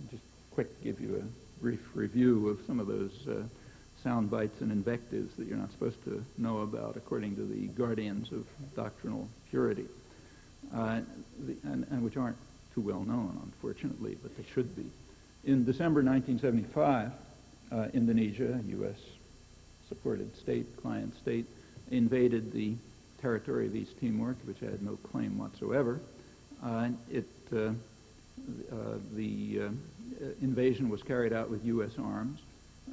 Just quick, give you a brief review of some of those sound bites and invectives that you're not supposed to know about according to the guardians of doctrinal purity, and which aren't too well known, unfortunately, but they should be. In December 1975, Indonesia, a U.S.-supported state, client state, invaded the territory of East Timor, to which it had no claim whatsoever. The invasion was carried out with U.S. arms,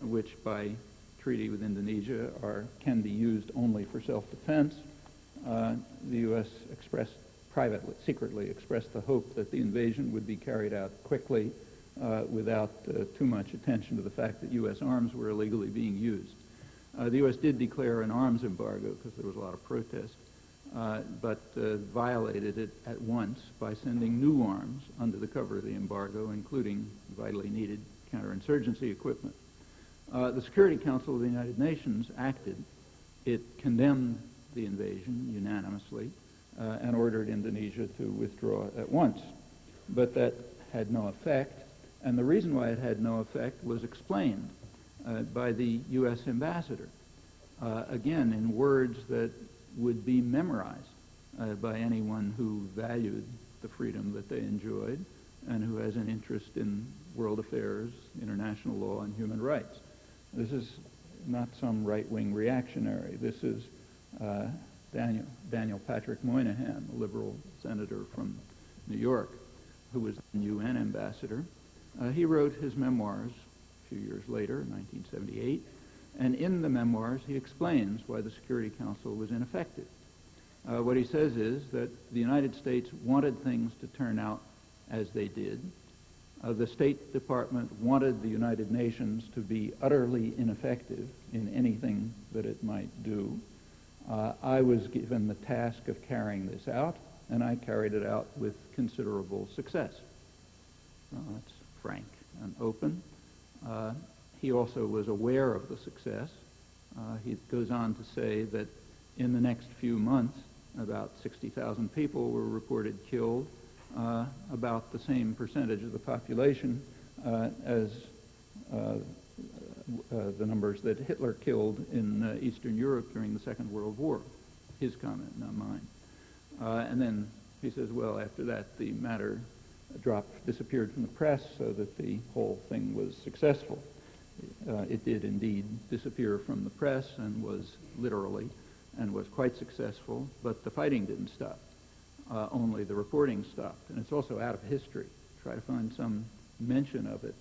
which by treaty with Indonesia can be used only for self-defense. The U.S. secretly expressed the hope that the invasion would be carried out quickly without too much attention to the fact that U.S. arms were illegally being used. The U.S. did declare an arms embargo because there was a lot of protest, but violated it at once by sending new arms under the cover of the embargo, including vitally needed counterinsurgency equipment. The Security Council of the United Nations acted. It condemned the invasion unanimously and ordered Indonesia to withdraw at once. But that had no effect, and the reason why it had no effect was explained by the U.S. ambassador, again in words that would be memorized by anyone who valued the freedom that they enjoyed and who has an interest in world affairs, international law, and human rights. This is not some right-wing reactionary. This is Daniel Patrick Moynihan, a liberal senator from New York, who was the UN ambassador. He wrote his memoirs a few years later, 1978, and in the memoirs he explains why the Security Council was ineffective. What he says is that the United States wanted things to turn out as they did. The State Department wanted the United Nations to be utterly ineffective in anything that it might do. I was given the task of carrying this out, and I carried it out with considerable success. Well, that's frank and open. He also was aware of the success. He goes on to say that in the next few months, about 60,000 people were reported killed, about the same percentage of the population as the numbers that Hitler killed in Eastern Europe during the Second World War. His comment, not mine. And then he says, well, after that, the matter disappeared from the press so that the whole thing was successful. It did indeed disappear from the press and was literally and was quite successful, but the fighting didn't stop. Only the reporting stopped. And it's also out of history. Try to find some mention of it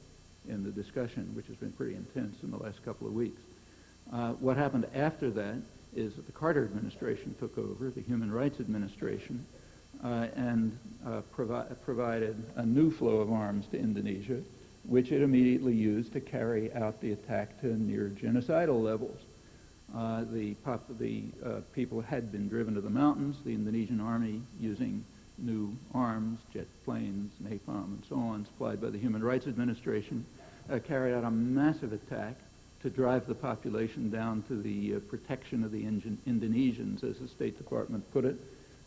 in the discussion, which has been pretty intense in the last couple of weeks. What happened after that is that the Carter administration took over, the Human Rights Administration, and provided a new flow of arms to Indonesia, which it immediately used to carry out the attack to near genocidal levels. The people had been driven to the mountains. The Indonesian army, using new arms, jet planes, napalm, and so on, supplied by the Human Rights Administration, carried out a massive attack to drive the population down to the protection of the Indonesians, as the State Department put it.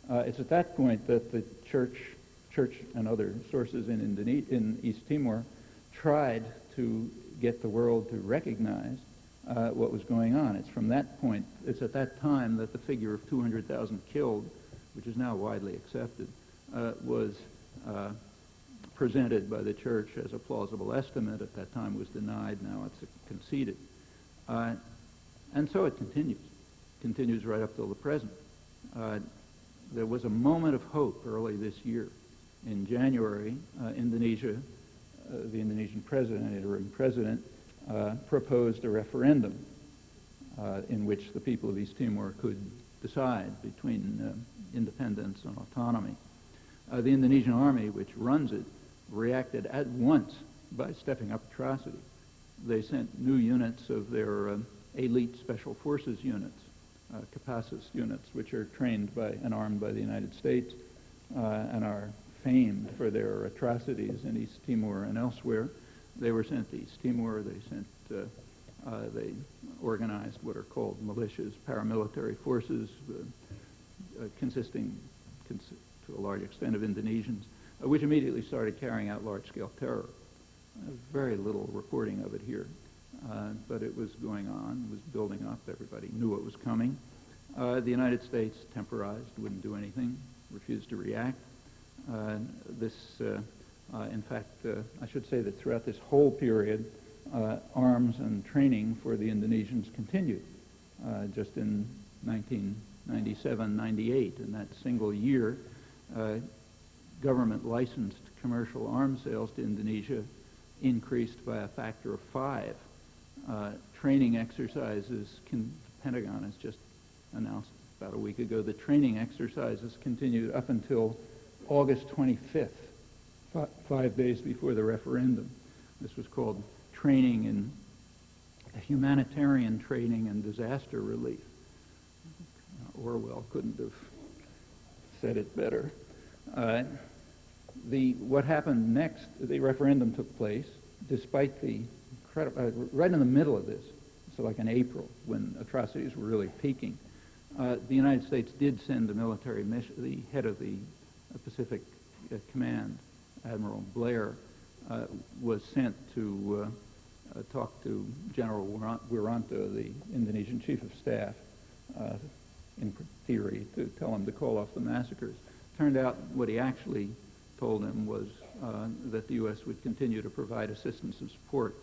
It's at that point that the church and other sources in East Timor tried to get the world to recognize what was going on. It's from that point, it's at that time that the figure of 200,000 killed, which is now widely accepted, was presented by the church as a plausible estimate. At that time was denied, now it's conceded. And so it continues right up till the present. There was a moment of hope early this year. In January, Indonesia, the Indonesian president, interim president, proposed a referendum in which the people of East Timor could decide between independence and autonomy. The Indonesian army, which runs it, reacted at once by stepping up atrocities. They sent new units of their elite special forces units, capacist units, which are trained by and armed by the United States and are famed for their atrocities in East Timor and elsewhere. They were sent to East Timor. They organized what are called militias, paramilitary forces, consisting to a large extent of Indonesians. which immediately started carrying out large-scale terror. Very little reporting of it here, but it was going on, it was building up, everybody knew it was coming. The United States temporized, wouldn't do anything, refused to react. In fact, I should say that throughout this whole period, arms and training for the Indonesians continued. Just in 1997-98, in that single year, government licensed commercial arms sales to Indonesia increased by a factor of 5. Training exercises, the Pentagon has just announced about a week ago, the training exercises continued up until August 25th, 5 days before the referendum. This was called training in humanitarian training and disaster relief. Orwell couldn't have said it better. What happened next, the referendum took place, despite the incredible, right in the middle of this, so like in April, when atrocities were really peaking. The United States did send a military mission. The head of the Pacific Command, Admiral Blair, was sent to talk to General Wiranto, the Indonesian chief of staff, in theory, to tell him to call off the massacres. Turned out what he actually told him was that the U.S. would continue to provide assistance and support.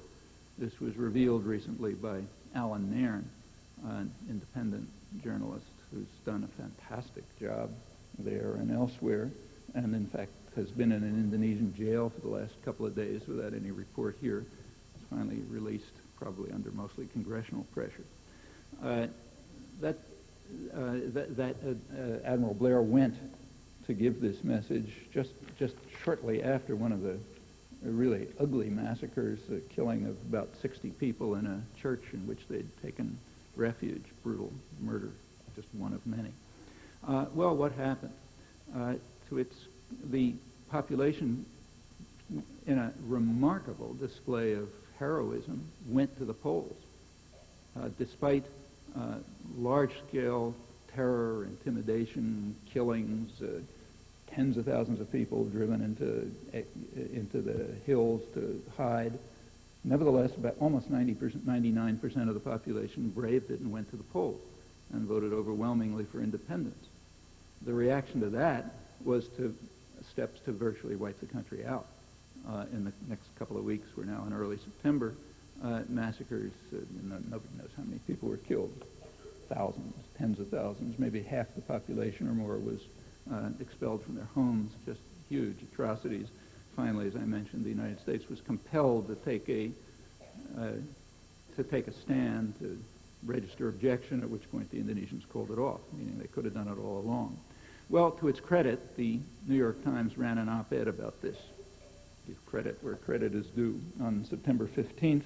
This was revealed recently by Alan Nairn, an independent journalist who's done a fantastic job there and elsewhere, and in fact has been in an Indonesian jail for the last couple of days without any report here. It's finally released, probably under mostly congressional pressure. Admiral Blair went to give this message just shortly after one of the really ugly massacres, the killing of about 60 people in a church in which they'd taken refuge, brutal murder, just one of many. Well, what happened? The population, in a remarkable display of heroism, went to the polls. Despite large-scale terror, intimidation, killings, tens of thousands of people driven into the hills to hide. Nevertheless, about almost 99% of the population braved it and went to the polls and voted overwhelmingly for independence. The reaction to that was steps to virtually wipe the country out. In the next couple of weeks, we're now in early September, massacres, nobody knows how many people were killed. Thousands, tens of thousands, maybe half the population or more was expelled from their homes, just huge atrocities. Finally, as I mentioned, the United States was compelled to take a stand, to register objection, at which point the Indonesians called it off, meaning they could have done it all along. Well, to its credit, the New York Times ran an op-ed about this. Give credit where credit is due. On September 15th,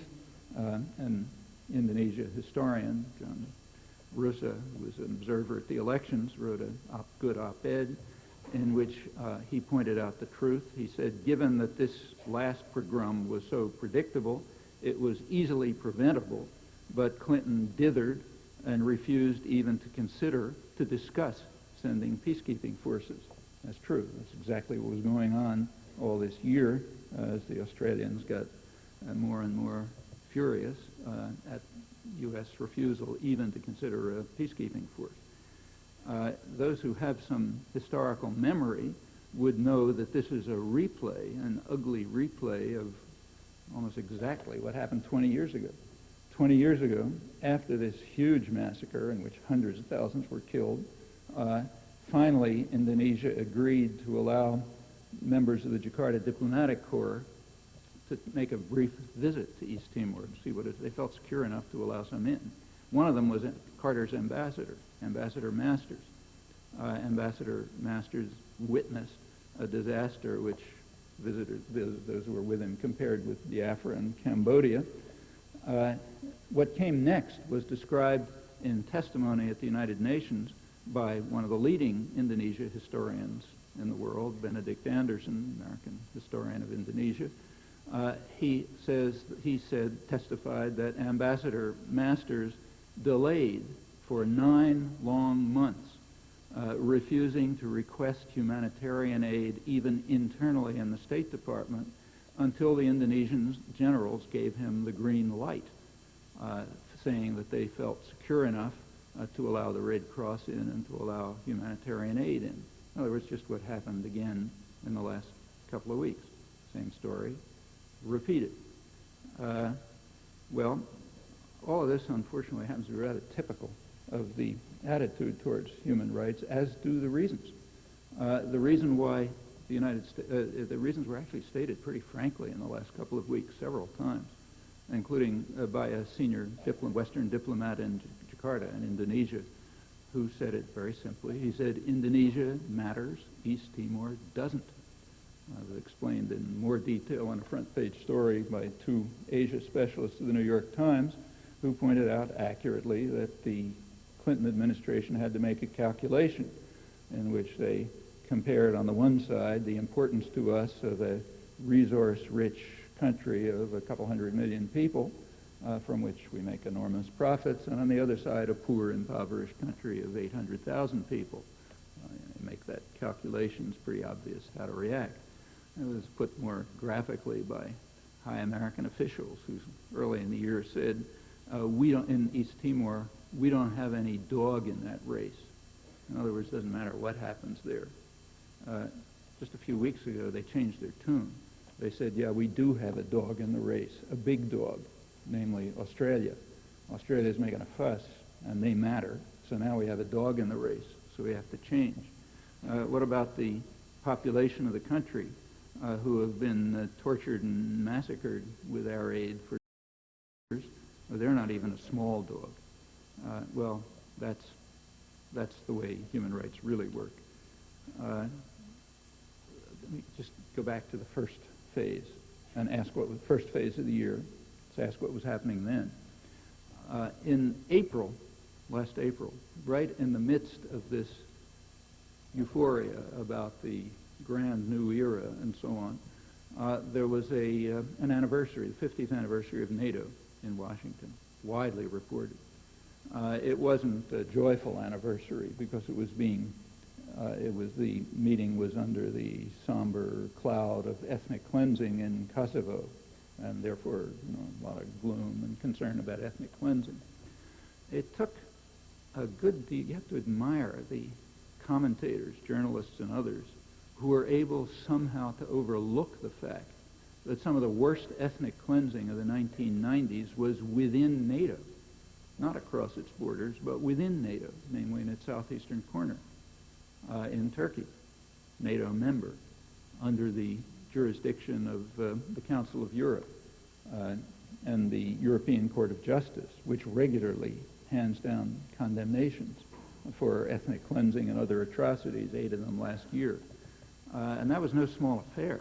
an Indonesia historian, John Rusa, who was an observer at the elections, wrote a good op-ed in which he pointed out the truth. He said, given that this last pogrom was so predictable, it was easily preventable, but Clinton dithered and refused even to discuss sending peacekeeping forces. That's true. That's exactly what was going on all this year as the Australians got more and more furious at U.S. refusal even to consider a peacekeeping force. Those who have some historical memory would know that this is a replay, an ugly replay of almost exactly what happened 20 years ago. 20 years ago, after this huge massacre in which hundreds of thousands were killed, finally Indonesia agreed to allow members of the Jakarta Diplomatic Corps to make a brief visit to East Timor to see what they felt secure enough to allow some in. One of them was Carter's ambassador, Ambassador Masters. Ambassador Masters witnessed a disaster which those who were with him compared with Biafra and Cambodia. What came next was described in testimony at the United Nations by one of the leading Indonesia historians in the world, Benedict Anderson, American historian of Indonesia. He testified that Ambassador Masters delayed for 9 long months refusing to request humanitarian aid even internally in the State Department until the Indonesian generals gave him the green light, saying that they felt secure enough to allow the Red Cross in and to allow humanitarian aid in. In other words, just what happened again in the last couple of weeks. Same story, repeated. Well, all of this, unfortunately, happens to be rather typical of the attitude towards human rights, as do the reasons. The reason why the reasons were actually stated pretty frankly in the last couple of weeks several times, including by a senior Western diplomat in Jakarta in Indonesia, who said it very simply. He said, Indonesia matters, East Timor doesn't. It was explained in more detail in a front-page story by two Asia specialists of the New York Times, who pointed out accurately that the Clinton administration had to make a calculation in which they compared on the one side the importance to us of a resource-rich country of a couple 100 million people, from which we make enormous profits, and on the other side a poor, impoverished country of 800,000 people. Make that calculation, it's pretty obvious how to react. It was put more graphically by high American officials who early in the year said, in East Timor, we don't have any dog in that race. In other words, it doesn't matter what happens there. Just a few weeks ago, they changed their tune. They said, yeah, we do have a dog in the race, a big dog, namely Australia. Australia's making a fuss, and they matter, so now we have a dog in the race, so we have to change. What about the population of the country who have been tortured and massacred with our aid for years? Well, they're not even a small dog. Well, that's the way human rights really work. Let me just go back to the first phase and ask what was the first phase of the year. Let's ask what was happening then. In April, last April, right in the midst of this euphoria about the grand new era and so on, there was an anniversary, the 50th anniversary of NATO in Washington, widely reported. It wasn't a joyful anniversary because it was the meeting was under the somber cloud of ethnic cleansing in Kosovo, and therefore a lot of gloom and concern about ethnic cleansing. It took a good deal. You have to admire the commentators, journalists and others, who were able somehow to overlook the fact that some of the worst ethnic cleansing of the 1990s was within NATO, not across its borders, but within NATO, namely in its southeastern corner, in Turkey, NATO member, under the jurisdiction of the Council of Europe and the European Court of Justice, which regularly hands down condemnations for ethnic cleansing and other atrocities, 8 of them last year. And that was no small affair,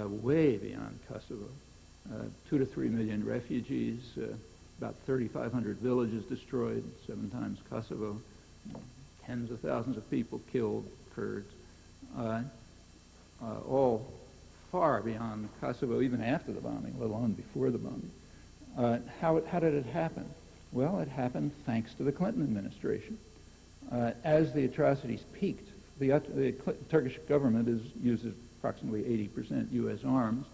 way beyond Kosovo. 2 to 3 million refugees, about 3,500 villages destroyed, 7 times Kosovo, tens of thousands of people killed, Kurds, all far beyond Kosovo, even after the bombing, let alone before the bombing. How did it happen? Well, it happened thanks to the Clinton administration. As the atrocities peaked, the Turkish government uses approximately 80% U.S. arms.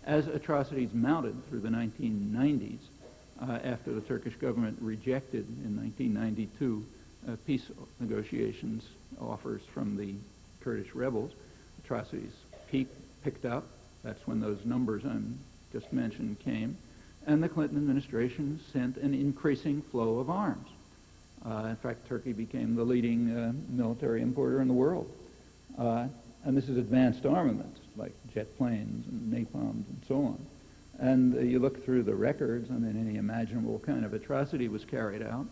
As atrocities mounted through the 1990s, after the Turkish government rejected in 1992 peace negotiations offers from the Kurdish rebels, atrocities picked up. That's when those numbers I just mentioned came. And the Clinton administration sent an increasing flow of arms. In fact, Turkey became the leading military importer in the world. And this is advanced armaments, like jet planes and napalms and so on. And you look through the records, I mean, any imaginable kind of atrocity was carried out.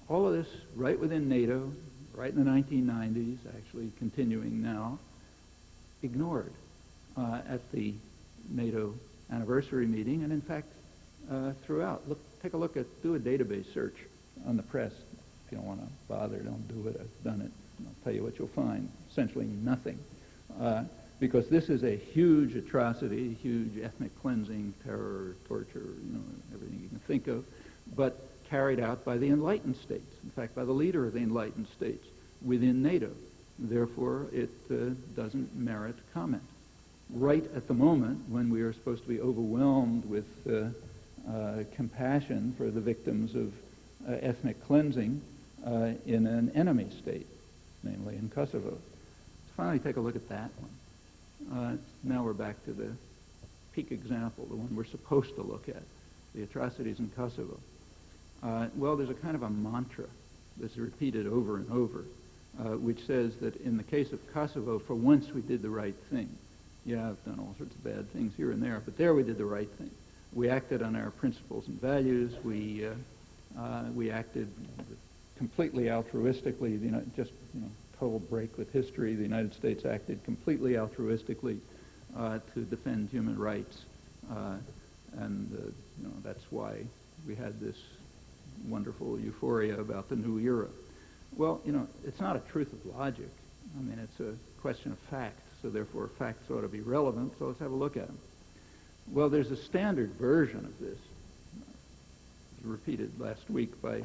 All of this right within NATO, right in the 1990s, actually continuing now, ignored at the NATO anniversary meeting, and in fact, throughout. Take a look do a database search on the press. If you don't want to bother, don't do it. I've done it. I'll tell you what you'll find. Essentially nothing. Because this is a huge atrocity, huge ethnic cleansing, terror, torture, everything you can think of, but carried out by the Enlightened States. In fact, by the leader of the Enlightened States, within NATO. Therefore, it doesn't merit comment. Right at the moment when we are supposed to be overwhelmed with compassion for the victims of ethnic cleansing in an enemy state, namely in Kosovo. Let's finally take a look at that one. Now we're back to the peak example, the one we're supposed to look at, the atrocities in Kosovo. Well, there's a kind of a mantra that's repeated over and over, which says that in the case of Kosovo, for once we did the right thing. Yeah, I've done all sorts of bad things here and there, but there we did the right thing. We acted on our principles and values. We acted completely altruistically. Total break with history. The United States acted completely altruistically to defend human rights, and that's why we had this wonderful euphoria about the new era. Well, it's not a truth of logic. I mean, it's a question of fact, so therefore facts ought to be relevant, so let's have a look at them. Well, there's a standard version of this. It was repeated last week by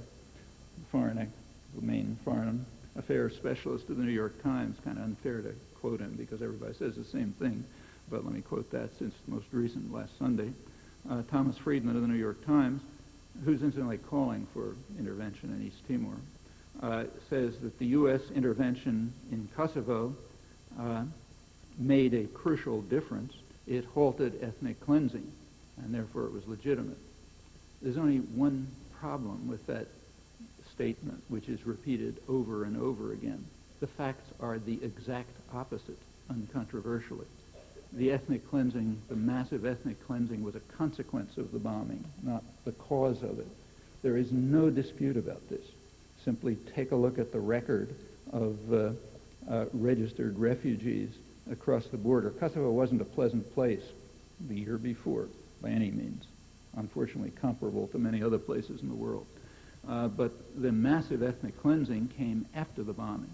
the main foreign affairs specialist of the New York Times. Kind of unfair to quote him because everybody says the same thing, but let me quote that since the most recent, last Sunday. Thomas Friedman of the New York Times, who's incidentally calling for intervention in East Timor, says that the U.S. intervention in Kosovo made a crucial difference. It halted ethnic cleansing, and therefore it was legitimate. There's only one problem with that statement, which is repeated over and over again. The facts are the exact opposite, uncontroversially. The ethnic cleansing, the massive ethnic cleansing, was a consequence of the bombing, not the cause of it. There is no dispute about this. Simply take a look at the record of registered refugees across the border. Kosovo wasn't a pleasant place the year before, by any means. Unfortunately comparable to many other places in the world. But the massive ethnic cleansing came after the bombing.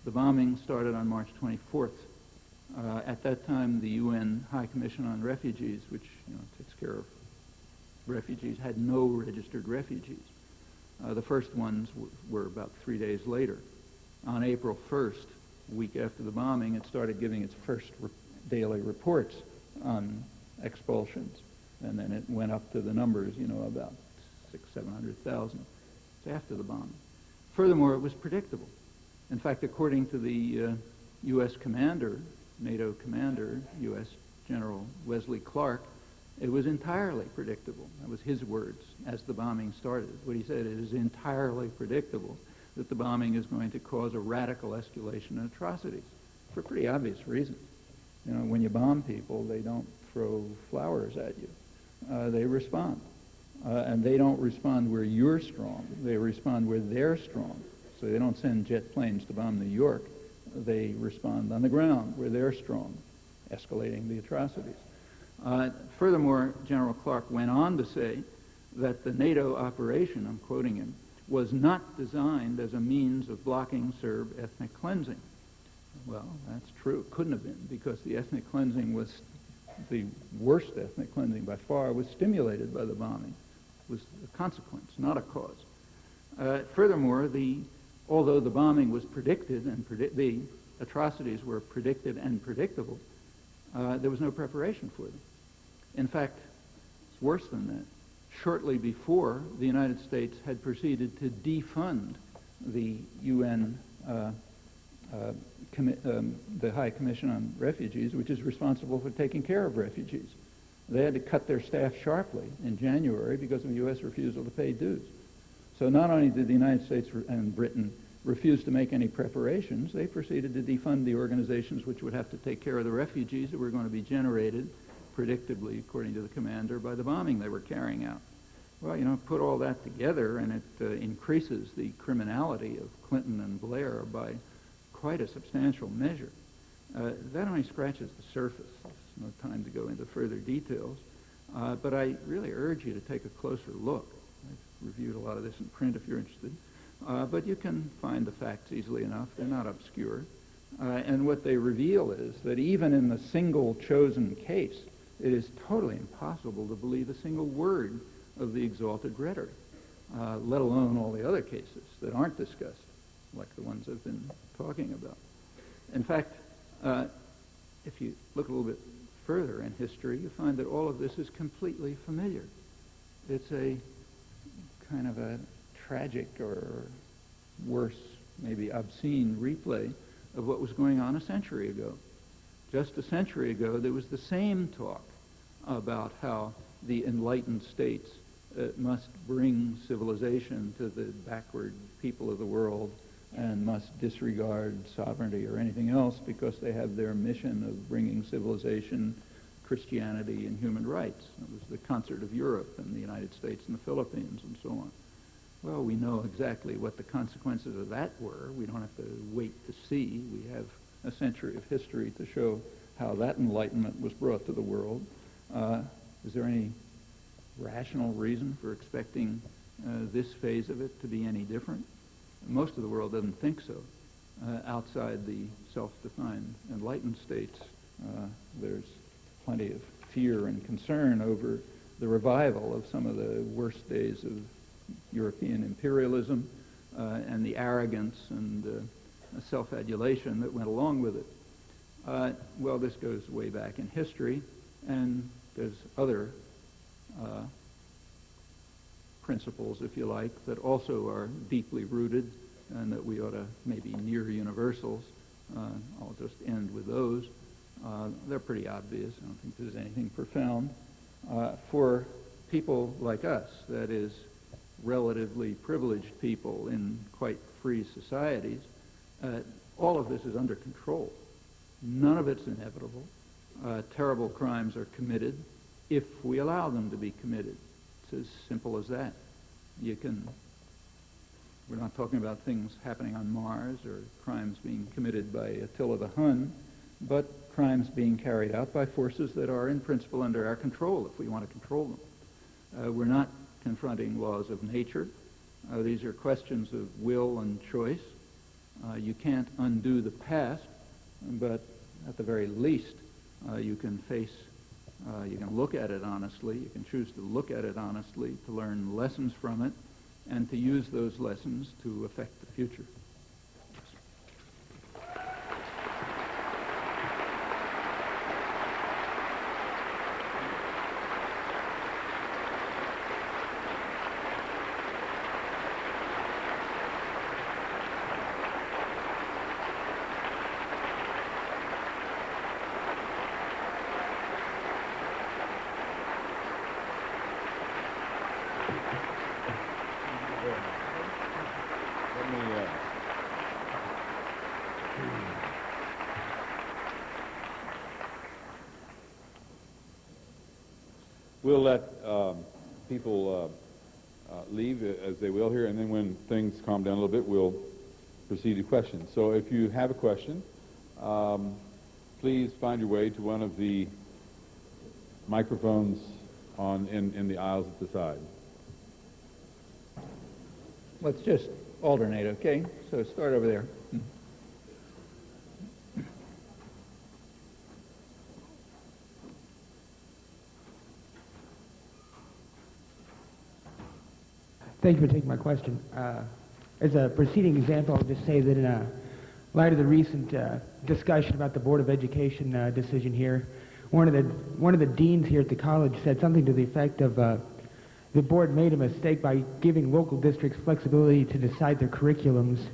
The bombing started on March 24th. At that time, the UN High Commission on Refugees, which takes care of refugees, had no registered refugees. The first ones were about 3 days later. On April 1st, a week after the bombing, it started giving its first daily reports on expulsions. And then it went up to the numbers, about 600,000-700,000. It's after the bombing. Furthermore, it was predictable. In fact, according to the U.S. commander, NATO commander, U.S. General Wesley Clark, it was entirely predictable. That was his words as the bombing started. What he said, it is entirely predictable that the bombing is going to cause a radical escalation in atrocities for pretty obvious reasons. When you bomb people, they don't throw flowers at you. They respond. And they don't respond where you're strong. They respond where they're strong. So they don't send jet planes to bomb New York. They respond on the ground where they're strong, escalating the atrocities. Furthermore, General Clark went on to say that the NATO operation, I'm quoting him, was not designed as a means of blocking Serb ethnic cleansing. Well, that's true. It couldn't have been, because the ethnic cleansing was, the worst ethnic cleansing by far, was stimulated by the bombing. It was a consequence, not a cause. Furthermore, although the bombing was predicted and the atrocities were predicted and predictable, there was no preparation for them. In fact, it's worse than that. Shortly before, the United States had proceeded to defund the UN, the High Commission on Refugees, which is responsible for taking care of refugees. They had to cut their staff sharply in January because of the U.S. refusal to pay dues. So not only did the United States and Britain refuse to make any preparations, they proceeded to defund the organizations which would have to take care of the refugees that were going to be generated, predictably, according to the commander, by the bombing they were carrying out. Well, put all that together, and it increases the criminality of Clinton and Blair by quite a substantial measure. That only scratches the surface. There's no time to go into further details. But I really urge you to take a closer look. I've reviewed a lot of this in print if you're interested. But you can find the facts easily enough. They're not obscure. And what they reveal is that even in the single chosen case, it is totally impossible to believe a single word of the exalted rhetoric, let alone all the other cases that aren't discussed. like the ones I've been talking about. In fact, if you look a little bit further in history, you find that all of this is completely familiar. It's a kind of a tragic or worse, maybe obscene replay of what was going on a century ago. Just a century ago, there was the same talk about how the enlightened states must bring civilization to the backward people of the world and must disregard sovereignty or anything else because they have their mission of bringing civilization, Christianity, and human rights. It was the concert of Europe and the United States and the Philippines and so on. Well, we know exactly what the consequences of that were. We don't have to wait to see. We have a century of history to show how that enlightenment was brought to the world. Is there any rational reason for expecting this phase of it to be any different? Most of the world doesn't think so. Outside the self-defined enlightened states, there's plenty of fear and concern over the revival of some of the worst days of European imperialism and the arrogance and self-adulation that went along with it. Well, this goes way back in history, and there's other principles, if you like, that also are deeply rooted and that we ought to maybe near universals. I'll just end with those. They're pretty obvious. I don't think there's anything profound. For people like us, that is, relatively privileged people in quite free societies, all of this is under control. None of it's inevitable. Terrible crimes are committed if we allow them to be committed. It's as simple as that. We're not talking about things happening on Mars or crimes being committed by Attila the Hun, but crimes being carried out by forces that are in principle under our control if we want to control them. We're not confronting laws of nature. These are questions of will and choice. You can't undo the past, but at the very least, you can look at it honestly. You can choose to look at it honestly, to learn lessons from it, and to use those lessons to affect the future. We'll let people leave as they will here, and then when things calm down a little bit, we'll proceed to questions. So if you have a question, please find your way to one of the microphones in the aisles at the side. Let's just alternate, okay? So start over there. Thank you for taking my question. As a preceding example, I'll just say that in light of the recent discussion about the Board of Education decision here, one of the deans here at the college said something to the effect of the board made a mistake by giving local districts flexibility to decide their curriculums,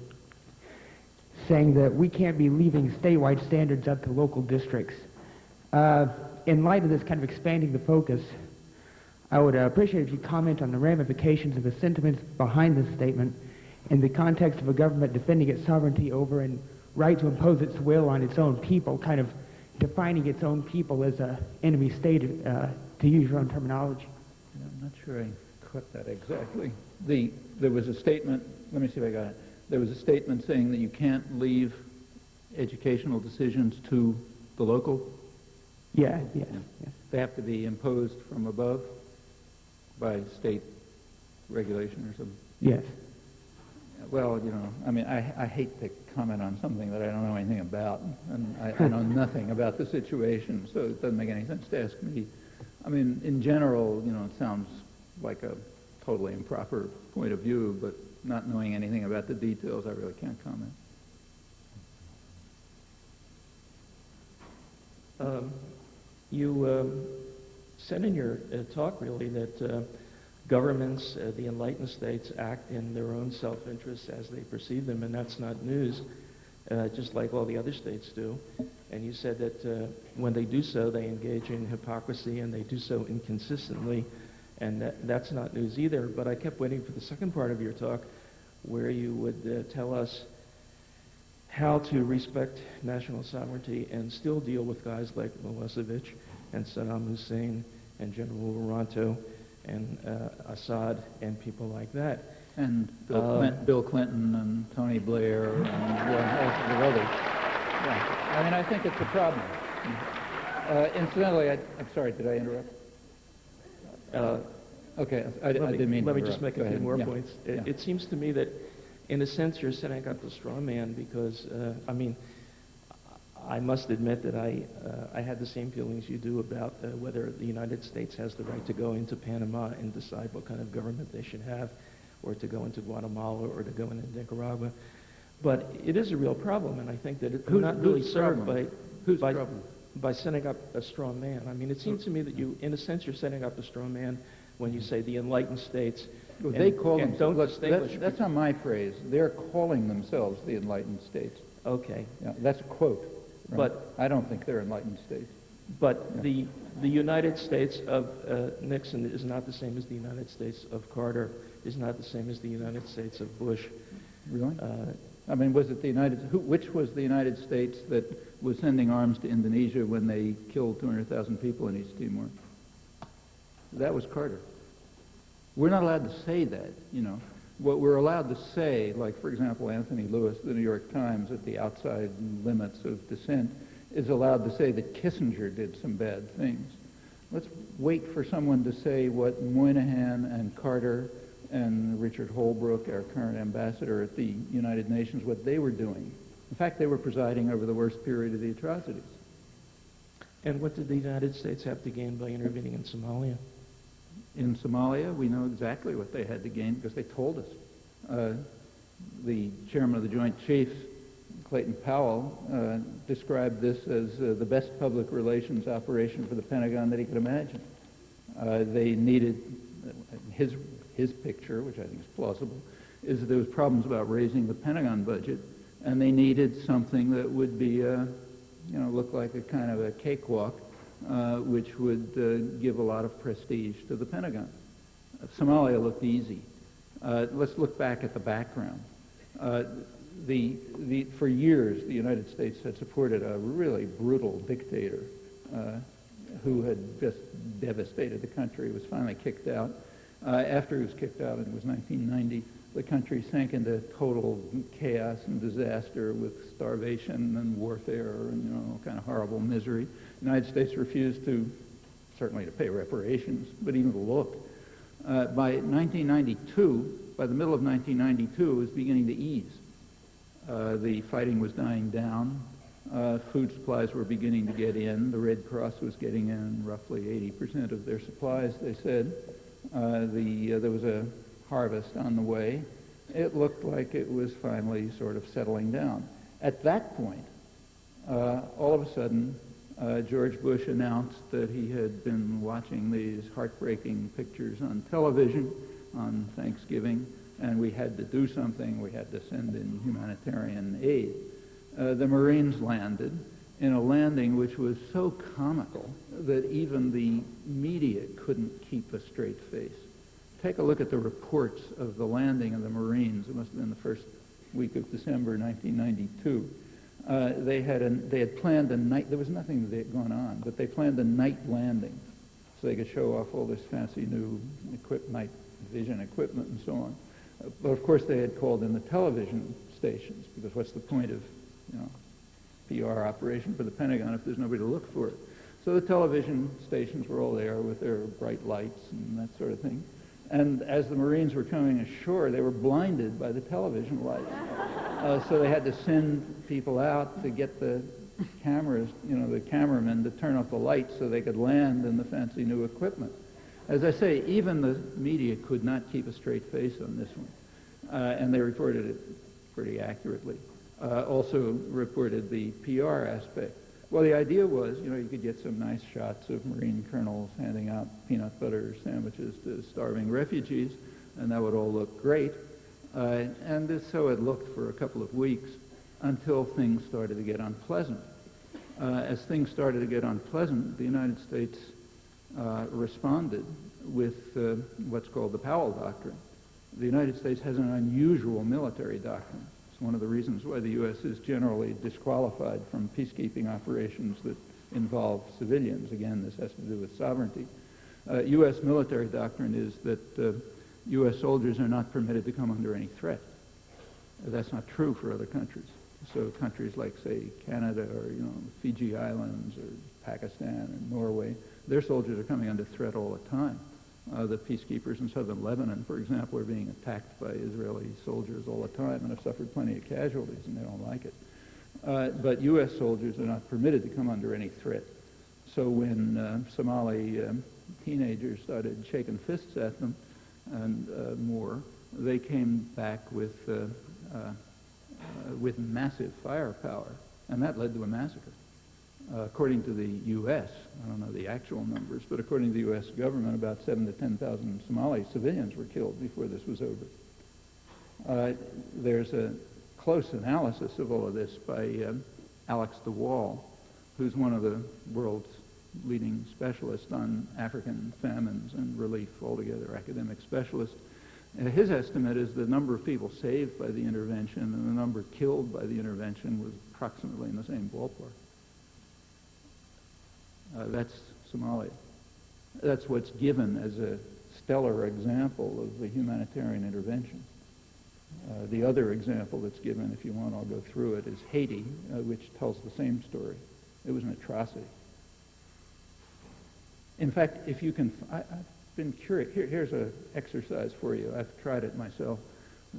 saying that we can't be leaving statewide standards up to local districts. In light of this kind of expanding the focus, I would appreciate if you comment on the ramifications of the sentiments behind this statement in the context of a government defending its sovereignty over and right to impose its will on its own people, kind of defining its own people as an enemy state, to use your own terminology. I'm not sure I caught that exactly. There was a statement, let me see if I got it. There was a statement saying that you can't leave educational decisions to the local? Yeah. They have to be imposed from above by state regulation or something? Yes. Well, I mean, I hate to comment on something that I don't know anything about, and I know nothing about the situation, so it doesn't make any sense to ask me. I mean, in general, it sounds like a totally improper point of view, but not knowing anything about the details, I really can't comment. You said in your talk, really, that governments, the enlightened states, act in their own self-interest as they perceive them, and that's not news, just like all the other states do. And you said that when they do so, they engage in hypocrisy, and they do so inconsistently, and that's not news either. But I kept waiting for the second part of your talk, where you would tell us how to respect national sovereignty and still deal with guys like Milosevic and Saddam Hussein and General Wiranto and Assad and people like that. And Bill Clinton and Tony Blair and one host of others. Yeah. I mean, I think it's a problem. Incidentally, I'm sorry, did I interrupt? Okay, I didn't mean to Let me interrupt. just make Go a few ahead. more Yeah. points. Yeah. It seems to me that, in a sense, you're setting up the straw man because, I mean, I must admit that I had the same feelings you do about whether the United States has the right to go into Panama and decide what kind of government they should have, or to go into Guatemala, or to go into Nicaragua. But it is a real problem, and I think that we're not really served by setting up a straw man. I mean, it seems to me that you, in a sense, you're setting up a straw man when you say the enlightened states. Well, they call and themselves, don't look, distinguish. that's not my phrase. They're calling themselves the enlightened states. Okay. Yeah, that's a quote. Right? But I don't think they're enlightened states. But the United States of Nixon is not the same as the United States of Carter, is not the same as the United States of Bush. Really? I mean, was it the which was the United States that was sending arms to Indonesia when they killed 200,000 people in East Timor? That was Carter. We're not allowed to say that, you know. What we're allowed to say, like, for example, Anthony Lewis, the New York Times, at the outside limits of dissent, is allowed to say that Kissinger did some bad things. Let's wait for someone to say what Moynihan and Carter and Richard Holbrooke, our current ambassador at the United Nations, what they were doing. In fact, they were presiding over the worst period of the atrocities. And what did the United States have to gain by intervening in Somalia? In Somalia, we know exactly what they had to gain because they told us. The chairman of the Joint Chiefs, Clayton Powell, described this as the best public relations operation for the Pentagon that he could imagine. They needed, his picture, which I think is plausible, is that there was problems about raising the Pentagon budget, and they needed something that would be, look like a kind of a cakewalk, which would give a lot of prestige to the Pentagon. Somalia looked easy. Let's look back at the background. For years, the United States had supported a really brutal dictator who had just devastated the country. He was finally kicked out. After he was kicked out, and it was 1990, the country sank into total chaos and disaster with starvation and warfare and all kind of horrible misery. The United States refused certainly to pay reparations, but even to look. By 1992, by the middle of 1992, it was beginning to ease. The fighting was dying down. Food supplies were beginning to get in. The Red Cross was getting in roughly 80% of their supplies, they said. There was a harvest on the way. It looked like it was finally sort of settling down. At that point, all of a sudden, George Bush announced that he had been watching these heartbreaking pictures on television on Thanksgiving, and we had to do something. We had to send in humanitarian aid. The Marines landed in a landing which was so comical that even the media couldn't keep a straight face. Take a look at the reports of the landing of the Marines. It must have been the first week of December 1992. They had planned a night, there was nothing that had gone on, but they planned a night landing so they could show off all this fancy new night vision equipment and so on. But of course they had called in the television stations, because what's the point of, PR operation for the Pentagon if there's nobody to look for it? So the television stations were all there with their bright lights and that sort of thing. And as the Marines were coming ashore, they were blinded by the television lights. So they had to send people out to get the cameras, the cameramen to turn off the lights so they could land in the fancy new equipment. As I say, even the media could not keep a straight face on this one. and they reported it pretty accurately. Also reported the PR aspect. Well, the idea was, you could get some nice shots of Marine colonels handing out peanut butter sandwiches to starving refugees, and that would all look great. And so it looked for a couple of weeks until things started to get unpleasant. As things started to get unpleasant, the United States responded with what's called the Powell Doctrine. The United States has an unusual military doctrine. It's one of the reasons why the U.S. is generally disqualified from peacekeeping operations that involve civilians. Again, this has to do with sovereignty. U.S. military doctrine is that U.S. soldiers are not permitted to come under any threat. That's not true for other countries. So countries like, say, Canada or, Fiji Islands or Pakistan and Norway, their soldiers are coming under threat all the time. The peacekeepers in southern Lebanon, for example, are being attacked by Israeli soldiers all the time and have suffered plenty of casualties, and they don't like it. But U.S. soldiers are not permitted to come under any threat. So when Somali teenagers started shaking fists at them and more, they came back with massive firepower, and that led to a massacre. According to the U.S., I don't know the actual numbers, but according to the U.S. government, about 7,000 to 10,000 Somali civilians were killed before this was over. There's a close analysis of all of this by Alex de Waal, who's one of the world's leading specialists on African famines and relief altogether, academic specialist. His estimate is the number of people saved by the intervention and the number killed by the intervention was approximately in the same ballpark. That's Somalia. That's what's given as a stellar example of the humanitarian intervention. The other example that's given, if you want, I'll go through it, is Haiti, which tells the same story. It was an atrocity. In fact, if you can, I've been curious. Here's an exercise for you. I've tried it myself.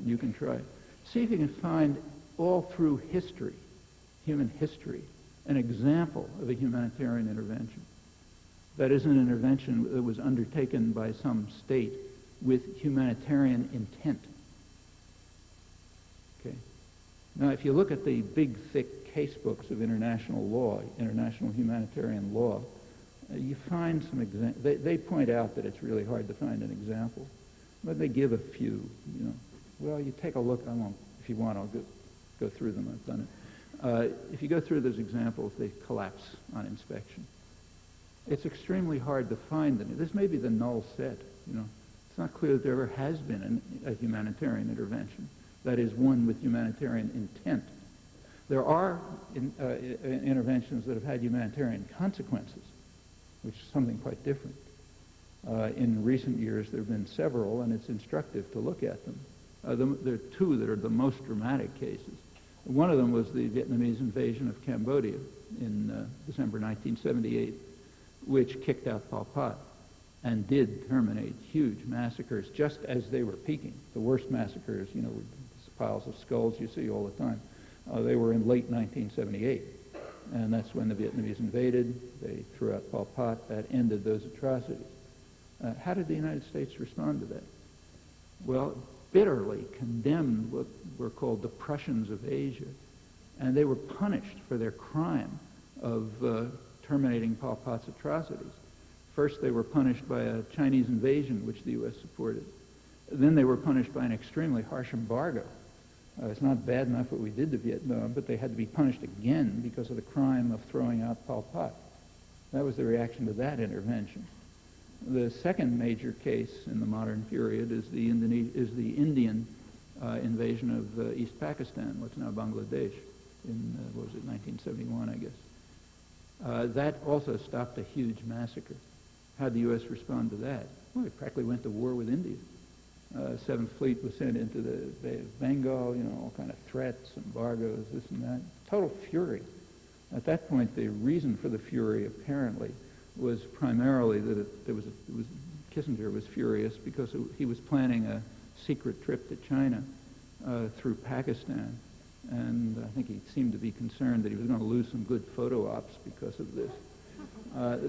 You can try. See if you can find all through history, human history, an example of a humanitarian intervention. That is an intervention that was undertaken by some state with humanitarian intent. Okay. Now, if you look at the big, thick case books of international law, international humanitarian law, you find some examples. They point out that it's really hard to find an example, but they give a few. Well, you take a look. I won't. If you want, I'll go through them. I've done it. If you go through those examples, they collapse on inspection. It's extremely hard to find them. This may be the null set. It's not clear that there ever has been a humanitarian intervention. That is, one with humanitarian intent. There are interventions that have had humanitarian consequences, which is something quite different. In recent years, there have been several, and it's instructive to look at them. There are two that are the most dramatic cases. One of them was the Vietnamese invasion of Cambodia in December 1978, which kicked out Pol Pot and did terminate huge massacres just as they were peaking. The worst massacres, piles of skulls you see all the time. They were in late 1978, and that's when the Vietnamese invaded. They threw out Pol Pot. That ended those atrocities. How did the United States respond to that? Well, bitterly condemned what were called the Prussians of Asia, and they were punished for their crime of terminating Pol Pot's atrocities. First, they were punished by a Chinese invasion, which the U.S. supported. Then they were punished by an extremely harsh embargo. It's not bad enough what we did to Vietnam, but they had to be punished again because of the crime of throwing out Pol Pot. That was the reaction to that intervention. The second major case in the modern period is the Indian invasion of East Pakistan, what's now Bangladesh, in, 1971, I guess. That also stopped a huge massacre. How did the U.S. respond to that? Well, it practically went to war with India. Seventh Fleet was sent into the Bay of Bengal, all kind of threats, embargoes, this and that. Total fury. At that point, the reason for the fury, apparently, was primarily that Kissinger was furious because he was planning a secret trip to China through Pakistan, and I think he seemed to be concerned that he was going to lose some good photo ops because of this.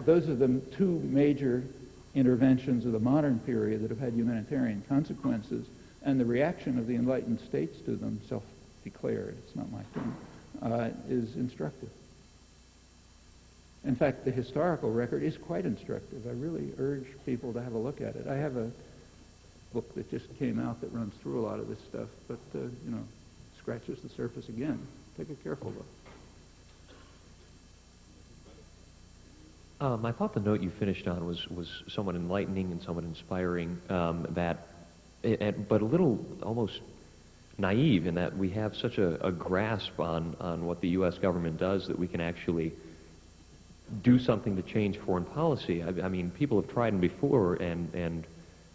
Those are the two major interventions of the modern period that have had humanitarian consequences, and the reaction of the enlightened states to them, self-declared, it's not my thing, is instructive. In fact, the historical record is quite instructive. I really urge people to have a look at it. I have a book that just came out that runs through a lot of this stuff, but, scratches the surface again. Take a careful look. I thought the note you finished on was somewhat enlightening and somewhat inspiring, but a little almost naive in that we have such a grasp on what the U.S. government does that we can actually do something to change foreign policy. I mean, people have tried them before, and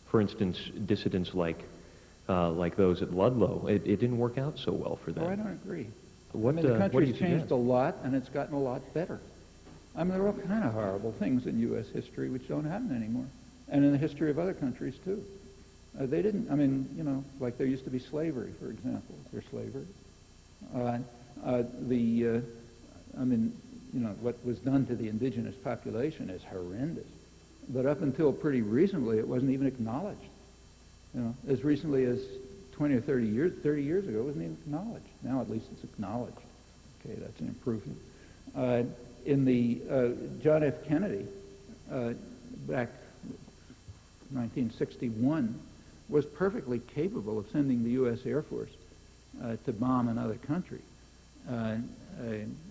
for instance, dissidents like those at Ludlow, it didn't work out so well for them. Oh, I don't agree. What, I mean, the what do country's you changed suggest? a lot, and it's gotten a lot better. I mean, there are all kind of horrible things in U.S. history which don't happen anymore, and in the history of other countries, too. They didn't, I mean, like there used to be slavery, for example. There's slavery. What was done to the indigenous population is horrendous. But up until pretty recently, it wasn't even acknowledged. As recently as 20 or 30 years ago, it wasn't even acknowledged. Now, at least it's acknowledged. Okay, that's an improvement. In the John F. Kennedy, back 1961, was perfectly capable of sending the U.S. Air Force to bomb another country.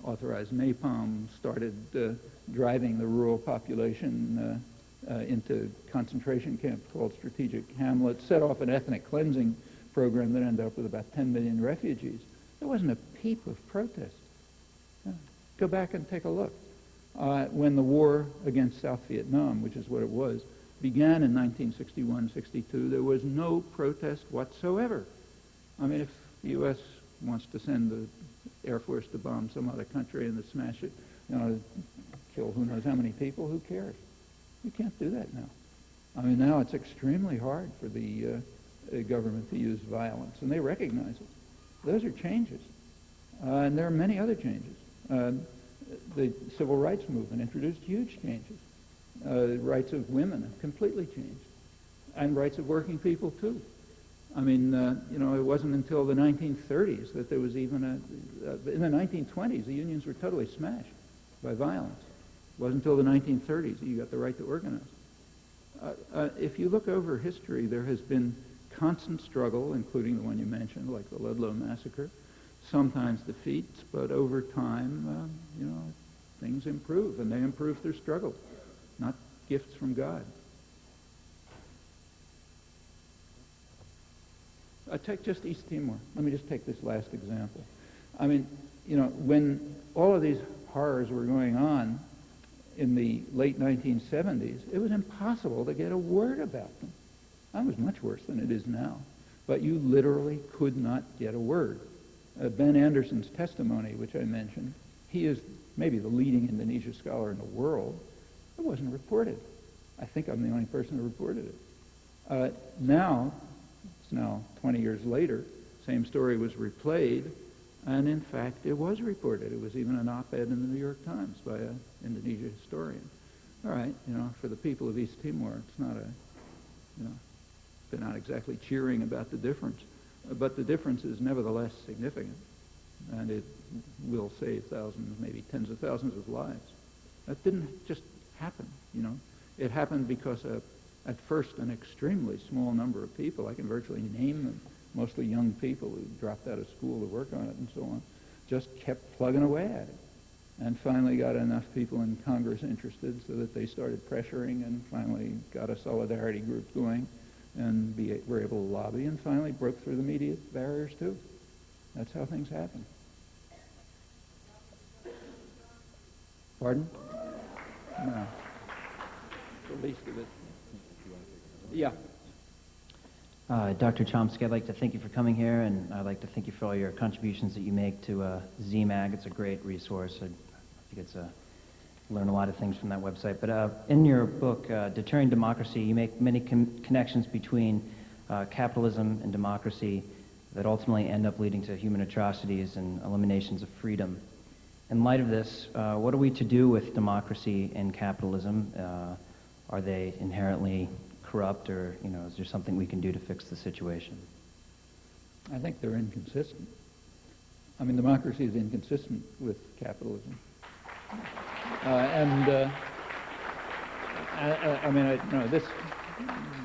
Authorized napalm, started driving the rural population into concentration camps called strategic hamlets, set off an ethnic cleansing program that ended up with about 10 million refugees. There wasn't a peep of protest. Go back and take a look. When the war against South Vietnam, which is what it was, began in 1961-62, there was no protest whatsoever. I mean, if the U.S. wants to send the Air Force to bomb some other country and to smash it, kill who knows how many people, who cares? You can't do that now. I mean, now it's extremely hard for the government to use violence, and they recognize it. Those are changes. And there are many other changes. The civil rights movement introduced huge changes. Rights of women have completely changed, and rights of working people too. I mean, it wasn't until the 1930s that there was even in the 1920s, the unions were totally smashed by violence. It wasn't until the 1930s that you got the right to organize. If you look over history, there has been constant struggle, including the one you mentioned, like the Ludlow massacre, sometimes defeats, but over time, things improve, and they improve through struggle, not gifts from God. Take just East Timor. Let me just take this last example. I mean, when all of these horrors were going on in the late 1970s, it was impossible to get a word about them. That was much worse than it is now. But you literally could not get a word. Ben Anderson's testimony, which I mentioned, he is maybe the leading Indonesia scholar in the world. It wasn't reported. I think I'm the only person who reported it. Now, it's now 20 years later, same story was replayed, and in fact, it was reported. It was even an op-ed in the New York Times by an Indonesia historian. All right, for the people of East Timor, it's not they're not exactly cheering about the difference. But the difference is nevertheless significant, and it will save thousands, maybe tens of thousands of lives. That didn't just happen, It happened because at first an extremely small number of people, I can virtually name them, mostly young people who dropped out of school to work on it and so on, just kept plugging away at it. And finally got enough people in Congress interested so that they started pressuring and finally got a solidarity group going and were able to lobby and finally broke through the media barriers too. That's how things happen. Pardon? No. The least of it. Yeah. Dr. Chomsky, I'd like to thank you for coming here, and I'd like to thank you for all your contributions that you make to ZMAG. It's a great resource. I think learn a lot of things from that website. But in your book, Deterring Democracy, you make many connections between capitalism and democracy that ultimately end up leading to human atrocities and eliminations of freedom. In light of this, what are we to do with democracy and capitalism? Are they inherently corrupt, or is there something we can do to fix the situation? I think they're inconsistent. I mean, democracy is inconsistent with capitalism. This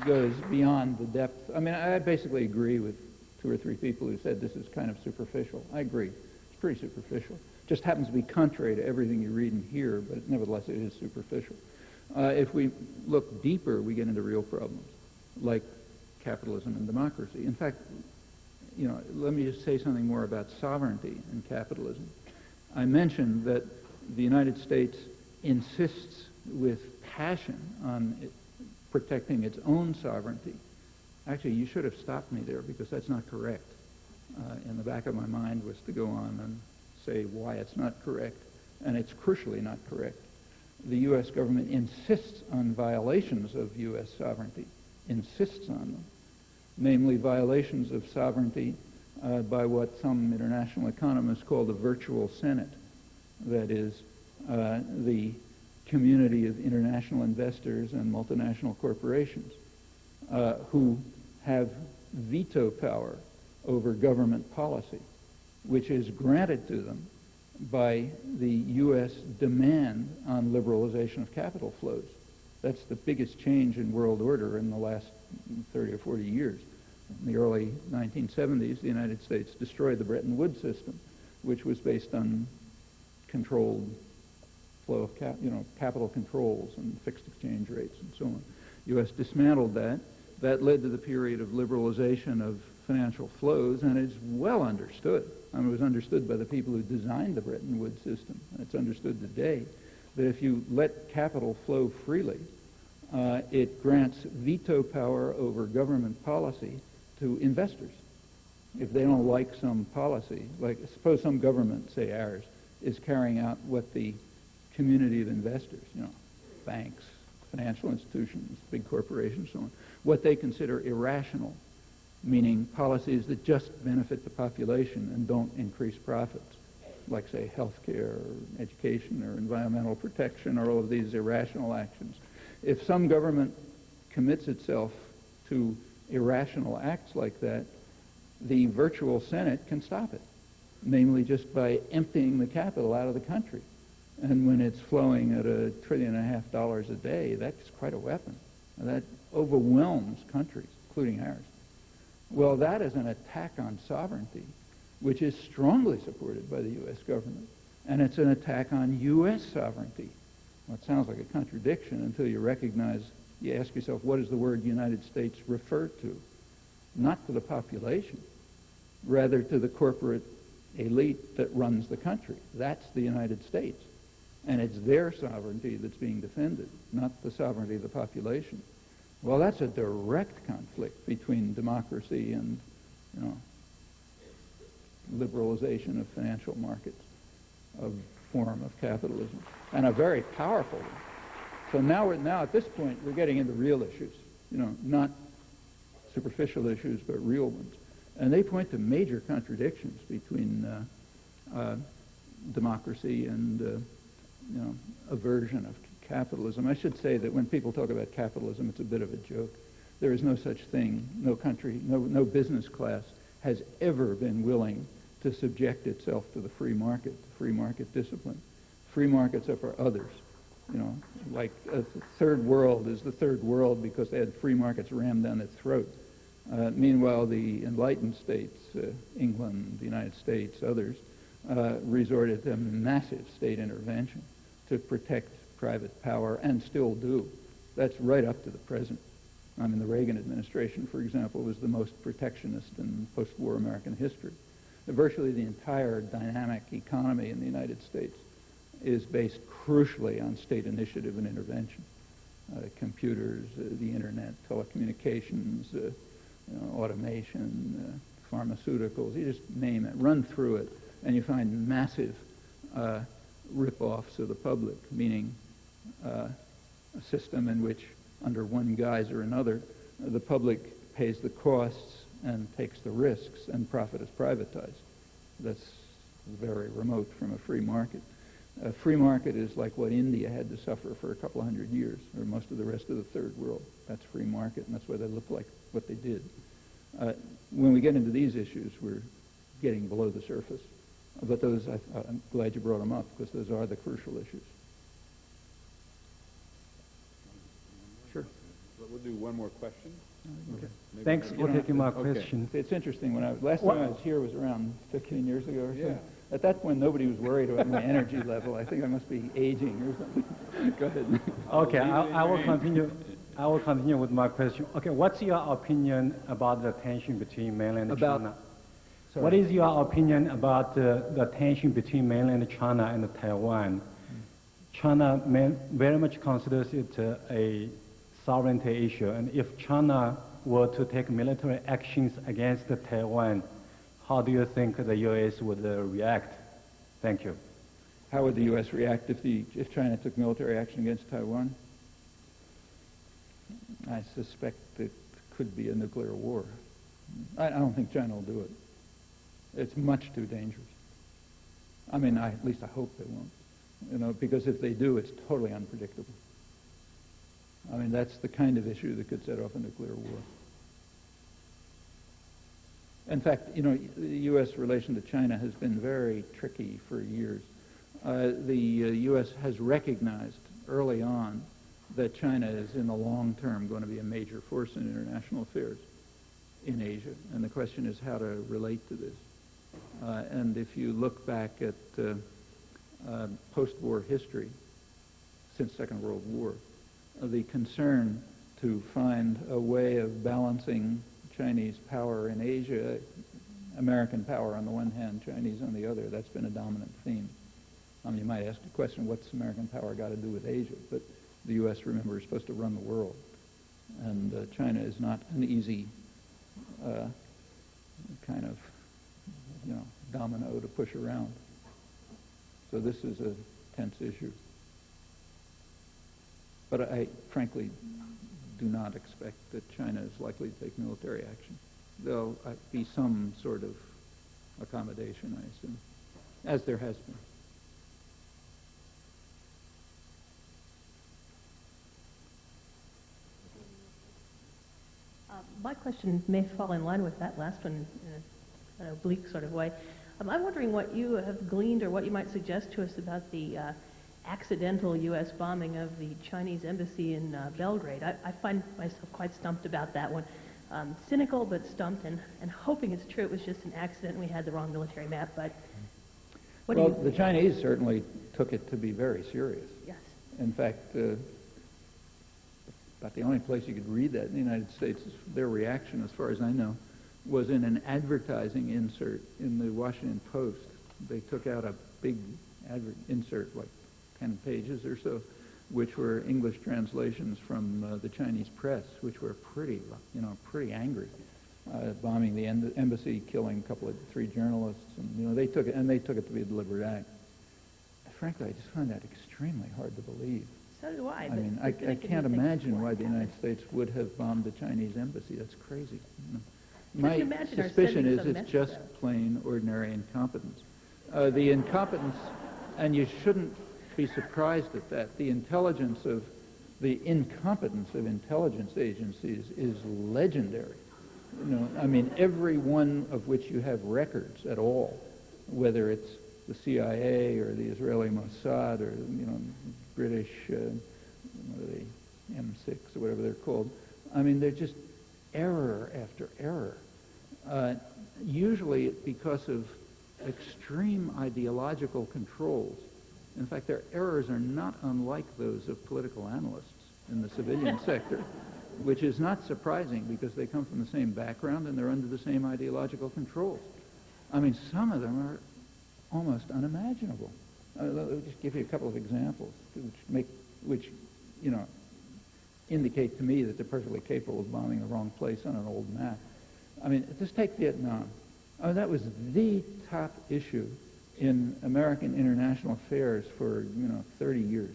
goes beyond the depth. I mean, I basically agree with two or three people who said this is kind of superficial. I agree. It's pretty superficial. Just happens to be contrary to everything you read and hear, but nevertheless it is superficial. If we look deeper, we get into real problems, like capitalism and democracy. In fact, let me just say something more about sovereignty and capitalism. I mentioned that the United States insists with passion on protecting its own sovereignty. Actually, you should have stopped me there because that's not correct. In the back of my mind was to go on and say why it's not correct, and it's crucially not correct. The U.S. government insists on violations of U.S. sovereignty, insists on them, namely violations of sovereignty by what some international economists call the virtual Senate. That is, the community of international investors and multinational corporations who have veto power over government policy, which is granted to them by the U.S. demand on liberalization of capital flows. That's the biggest change in world order in the last 30 or 40 years. In the early 1970s, the United States destroyed the Bretton Woods system, which was based on controlled flow of capital controls and fixed exchange rates and so on. The U.S. dismantled that. That led to the period of liberalization of financial flows, and it's well understood. I mean, it was understood by the people who designed the Bretton Woods system, and it's understood today that if you let capital flow freely, it grants veto power over government policy to investors. If they don't like some policy, like suppose some government, say ours, is carrying out what the community of investors, banks, financial institutions, big corporations, so on, what they consider irrational, meaning policies that just benefit the population and don't increase profits, like, say, healthcare or education or environmental protection or all of these irrational actions. If some government commits itself to irrational acts like that, the virtual Senate can stop it, namely just by emptying the capital out of the country. And when it's flowing at $1.5 trillion a day, that's quite a weapon. That overwhelms countries, including ours. Well, that is an attack on sovereignty, which is strongly supported by the U.S. government. And it's an attack on U.S. sovereignty. Well, it sounds like a contradiction until you recognize, you ask yourself, what does the word United States refer to? Not to the population, rather to the corporate elite that runs the country. That's the United States. And it's their sovereignty that's being defended, not the sovereignty of the population. Well, that's a direct conflict between democracy and, liberalization of financial markets, a form of capitalism, and a very powerful one. So now at this point, we're getting into real issues, not superficial issues, but real ones. And they point to major contradictions between democracy and aversion of capitalism. I should say that when people talk about capitalism, it's a bit of a joke. There is no such thing. No country, no business class has ever been willing to subject itself to the free market discipline. Free markets are for others. Like a third world is the third world because they had free markets rammed down its throat. Meanwhile, the enlightened states, England, the United States, others, resorted to massive state intervention to protect private power, and still do. That's right up to the present. I mean, the Reagan administration, for example, was the most protectionist in post-war American history. Virtually the entire dynamic economy in the United States is based crucially on state initiative and intervention. Computers, the internet, telecommunications, automation, pharmaceuticals, you just name it, run through it, and you find massive rip-offs of the public, meaning a system in which, under one guise or another, the public pays the costs and takes the risks, and profit is privatized. That's very remote from a free market. A free market is like what India had to suffer for a couple of hundred years, or most of the rest of the third world. That's free market, and that's why they look like what they did. when we get into these issues, we're getting below the surface. But those, I'm glad you brought them up, because those are the crucial issues. Sure. We'll do one more question. Okay. Thanks for taking my question. It's interesting. Last time I was here was around 15 years ago or so. Yeah. At that point, nobody was worried about my energy level. I think I must be aging or something. Go ahead. Okay, I will continue. I will continue with my question. Okay, what's your opinion about the tension between mainland China? Sorry. What is your opinion about the tension between mainland China and Taiwan? China very much considers it a sovereignty issue, and if China were to take military actions against Taiwan, how do you think the U.S. would react? Thank you. How would the U.S. react if China took military action against Taiwan? I suspect it could be a nuclear war. I don't think China will do it. It's much too dangerous. I mean, at least I hope they won't. Because if they do, it's totally unpredictable. I mean, that's the kind of issue that could set off a nuclear war. In fact, the U.S. relation to China has been very tricky for years. The U.S. has recognized early on that China is in the long term going to be a major force in international affairs in Asia. And the question is how to relate to this. And if you look back at post-war history, since Second World War, the concern to find a way of balancing Chinese power in Asia, American power on the one hand, Chinese on the other, that's been a dominant theme. You might ask the question, what's American power got to do with Asia? But the U.S., remember, is supposed to run the world. And China is not an easy kind of, domino to push around. So this is a tense issue. But I frankly do not expect that China is likely to take military action. There'll be some sort of accommodation, I assume, as there has been. My question may fall in line with that last one in an oblique sort of way. I'm wondering what you have gleaned or what you might suggest to us about the accidental U.S. bombing of the Chinese embassy in Belgrade. I find myself quite stumped about that one. Cynical, but stumped, and hoping it's true. It was just an accident and we had the wrong military map, but what do you think? The Chinese certainly took it to be very serious. Yes. In fact, about the only place you could read that in the United States, is their reaction, as far as I know, was in an advertising insert in the Washington Post. They took out a big insert, like 10 pages or so, which were English translations from the Chinese press, which were pretty angry, bombing the embassy, killing three journalists, and they took it to be a deliberate act. Frankly, I just find that extremely hard to believe. So do I. I mean, I can't imagine why the United States would have bombed the Chinese embassy. That's crazy. My suspicion is it's just plain ordinary incompetence. The incompetence, and you shouldn't be surprised at that, the incompetence of intelligence agencies is legendary. I mean, every one of which you have records at all, whether it's the CIA or the Israeli Mossad or British M6 or whatever they're called. I mean, they're just error after error. Usually because of extreme ideological controls. In fact, their errors are not unlike those of political analysts in the civilian sector, which is not surprising because they come from the same background and they're under the same ideological controls. I mean, some of them are almost unimaginable. Let me just give you a couple of examples which indicate to me that they're perfectly capable of bombing the wrong place on an old map. I mean, just take Vietnam. I mean, that was the top issue in American international affairs for 30 years.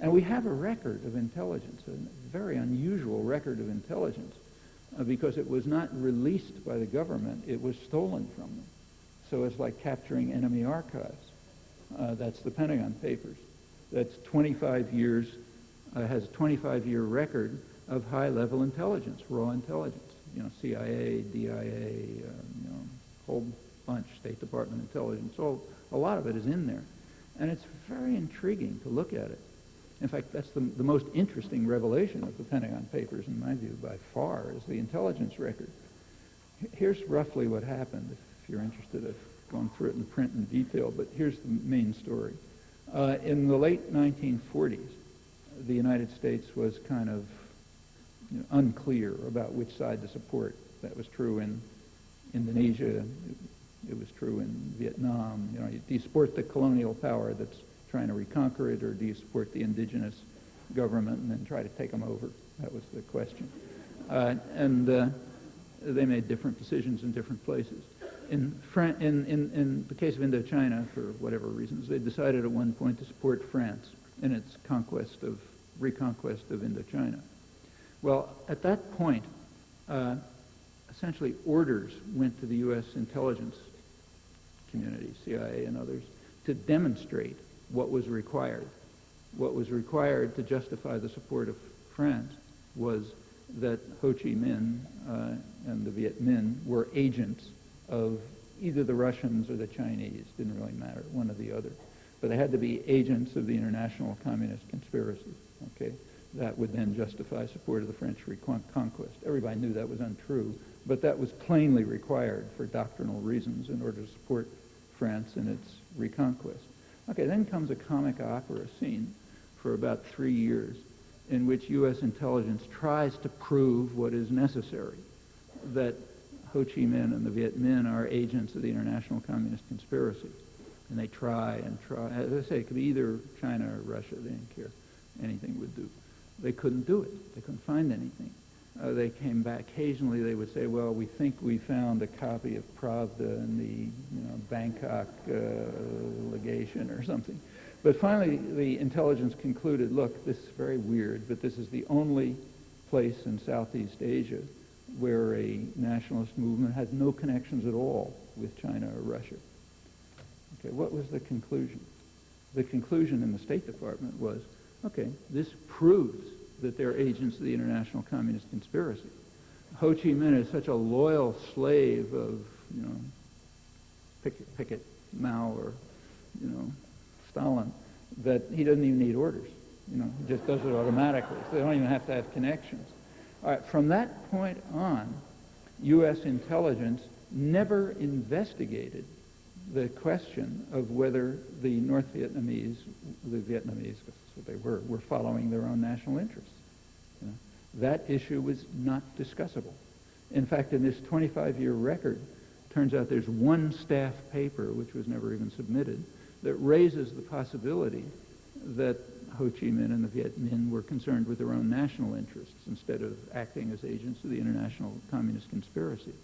And we have a record of intelligence, a very unusual record of intelligence, because it was not released by the government, it was stolen from them. So it's like capturing enemy archives. That's the Pentagon Papers. That's 25 years, has a 25-year record of high-level intelligence, raw intelligence. CIA, DIA, whole bunch, State Department intelligence. So a lot of it is in there. And it's very intriguing to look at it. In fact, that's the most interesting revelation of the Pentagon Papers, in my view, by far, is the intelligence record. Here's roughly what happened. If you're interested, I've gone through it in print in detail, but here's the main story. In the late 1940s, the United States was kind of unclear about which side to support. That was true in Indonesia. It was true in Vietnam. Do you support the colonial power that's trying to reconquer it, or do you support the indigenous government and then try to take them over? That was the question. And they made different decisions in different places. In the case of Indochina, for whatever reasons, they decided at one point to support France in its reconquest of Indochina. Well, at that point, essentially orders went to the U.S. intelligence community, CIA and others, to demonstrate what was required. What was required to justify the support of France was that Ho Chi Minh and the Viet Minh were agents of either the Russians or the Chinese. Didn't really matter, one or the other. But they had to be agents of the international communist conspiracy. Okay, that would then justify support of the French reconquest. Everybody knew that was untrue, but that was plainly required for doctrinal reasons in order to support France in its reconquest. Okay, then comes a comic opera scene for about 3 years in which U.S. intelligence tries to prove what is necessary, that Ho Chi Minh and the Viet Minh are agents of the international communist conspiracy. And they try and try. As I say, it could be either China or Russia. They didn't care. Anything would do. They couldn't do it. They couldn't find anything. They came back. Occasionally they would say, well, we think we found a copy of Pravda in the Bangkok legation or something. But finally, the intelligence concluded, look, this is very weird, but this is the only place in Southeast Asia where a nationalist movement has no connections at all with China or Russia. Okay, what was the conclusion? The conclusion in the State Department was, okay, this proves that they're agents of the international communist conspiracy. Ho Chi Minh is such a loyal slave of, Pickett, Mao, or, Stalin, that he doesn't even need orders. He just does it automatically. So they don't even have to have connections. All right, from that point on, U.S. intelligence never investigated the question of whether the North Vietnamese, that's what they were following their own national interests. That issue was not discussable. In fact, in this 25-year record, turns out there's one staff paper, which was never even submitted, that raises the possibility that Ho Chi Minh and the Viet Minh were concerned with their own national interests instead of acting as agents of the international communist conspiracy.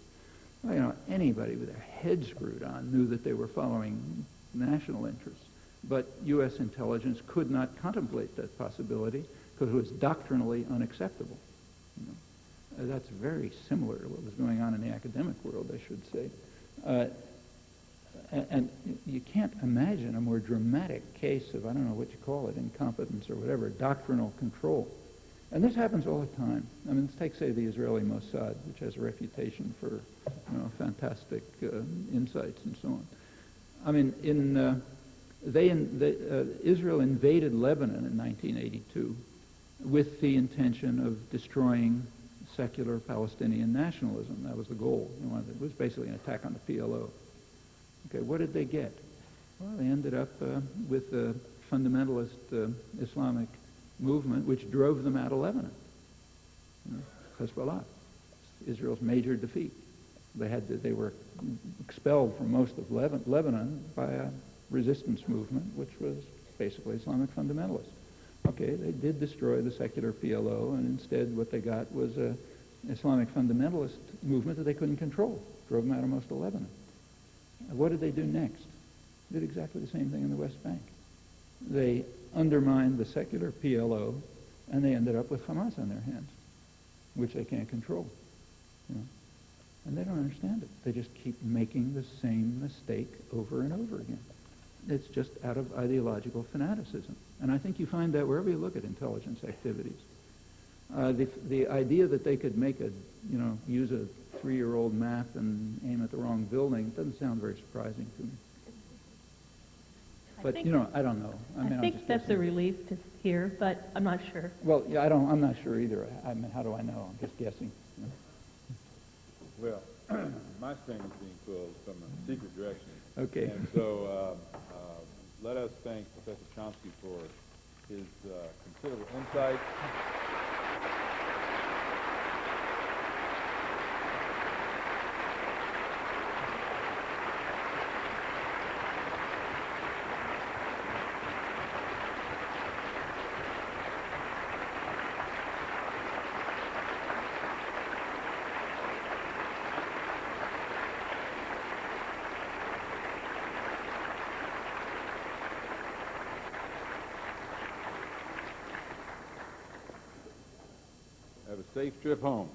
Well, anybody with their head screwed on knew that they were following national interests. But U.S. intelligence could not contemplate that possibility because it was doctrinally unacceptable. That's very similar to what was going on in the academic world, I should say. And you can't imagine a more dramatic case of, I don't know what you call it, incompetence or whatever, doctrinal control. And this happens all the time. I mean, let's take, say, the Israeli Mossad, which has a reputation for, fantastic insights and so on. I mean, Israel invaded Lebanon in 1982 with the intention of destroying secular Palestinian nationalism. That was the goal. It was basically an attack on the PLO. Okay, what did they get? Well, they ended up with a fundamentalist Islamic movement which drove them out of Lebanon. Hezbollah, Israel's major defeat. They were expelled from most of Lebanon by a resistance movement which was basically Islamic fundamentalist. Okay, they did destroy the secular PLO, and instead what they got was an Islamic fundamentalist movement that they couldn't control. Drove them out of most of Lebanon. What did they do next? They did exactly the same thing in the West Bank. They undermined the secular PLO, and they ended up with Hamas on their hands, which they can't control. And they don't understand it. They just keep making the same mistake over and over again. It's just out of ideological fanaticism. And I think you find that wherever you look at intelligence activities. The idea that they could make use a 3-year-old map and aim at the wrong building doesn't sound very surprising to me. But I don't know. I think that's a relief to hear, but I'm not sure. Well, yeah, I'm not sure either. I mean, how do I know? I'm just guessing. Well, my string is being pulled from a secret direction. Okay. And so let us thank Professor Chomsky for his considerable insight. Have a safe trip home.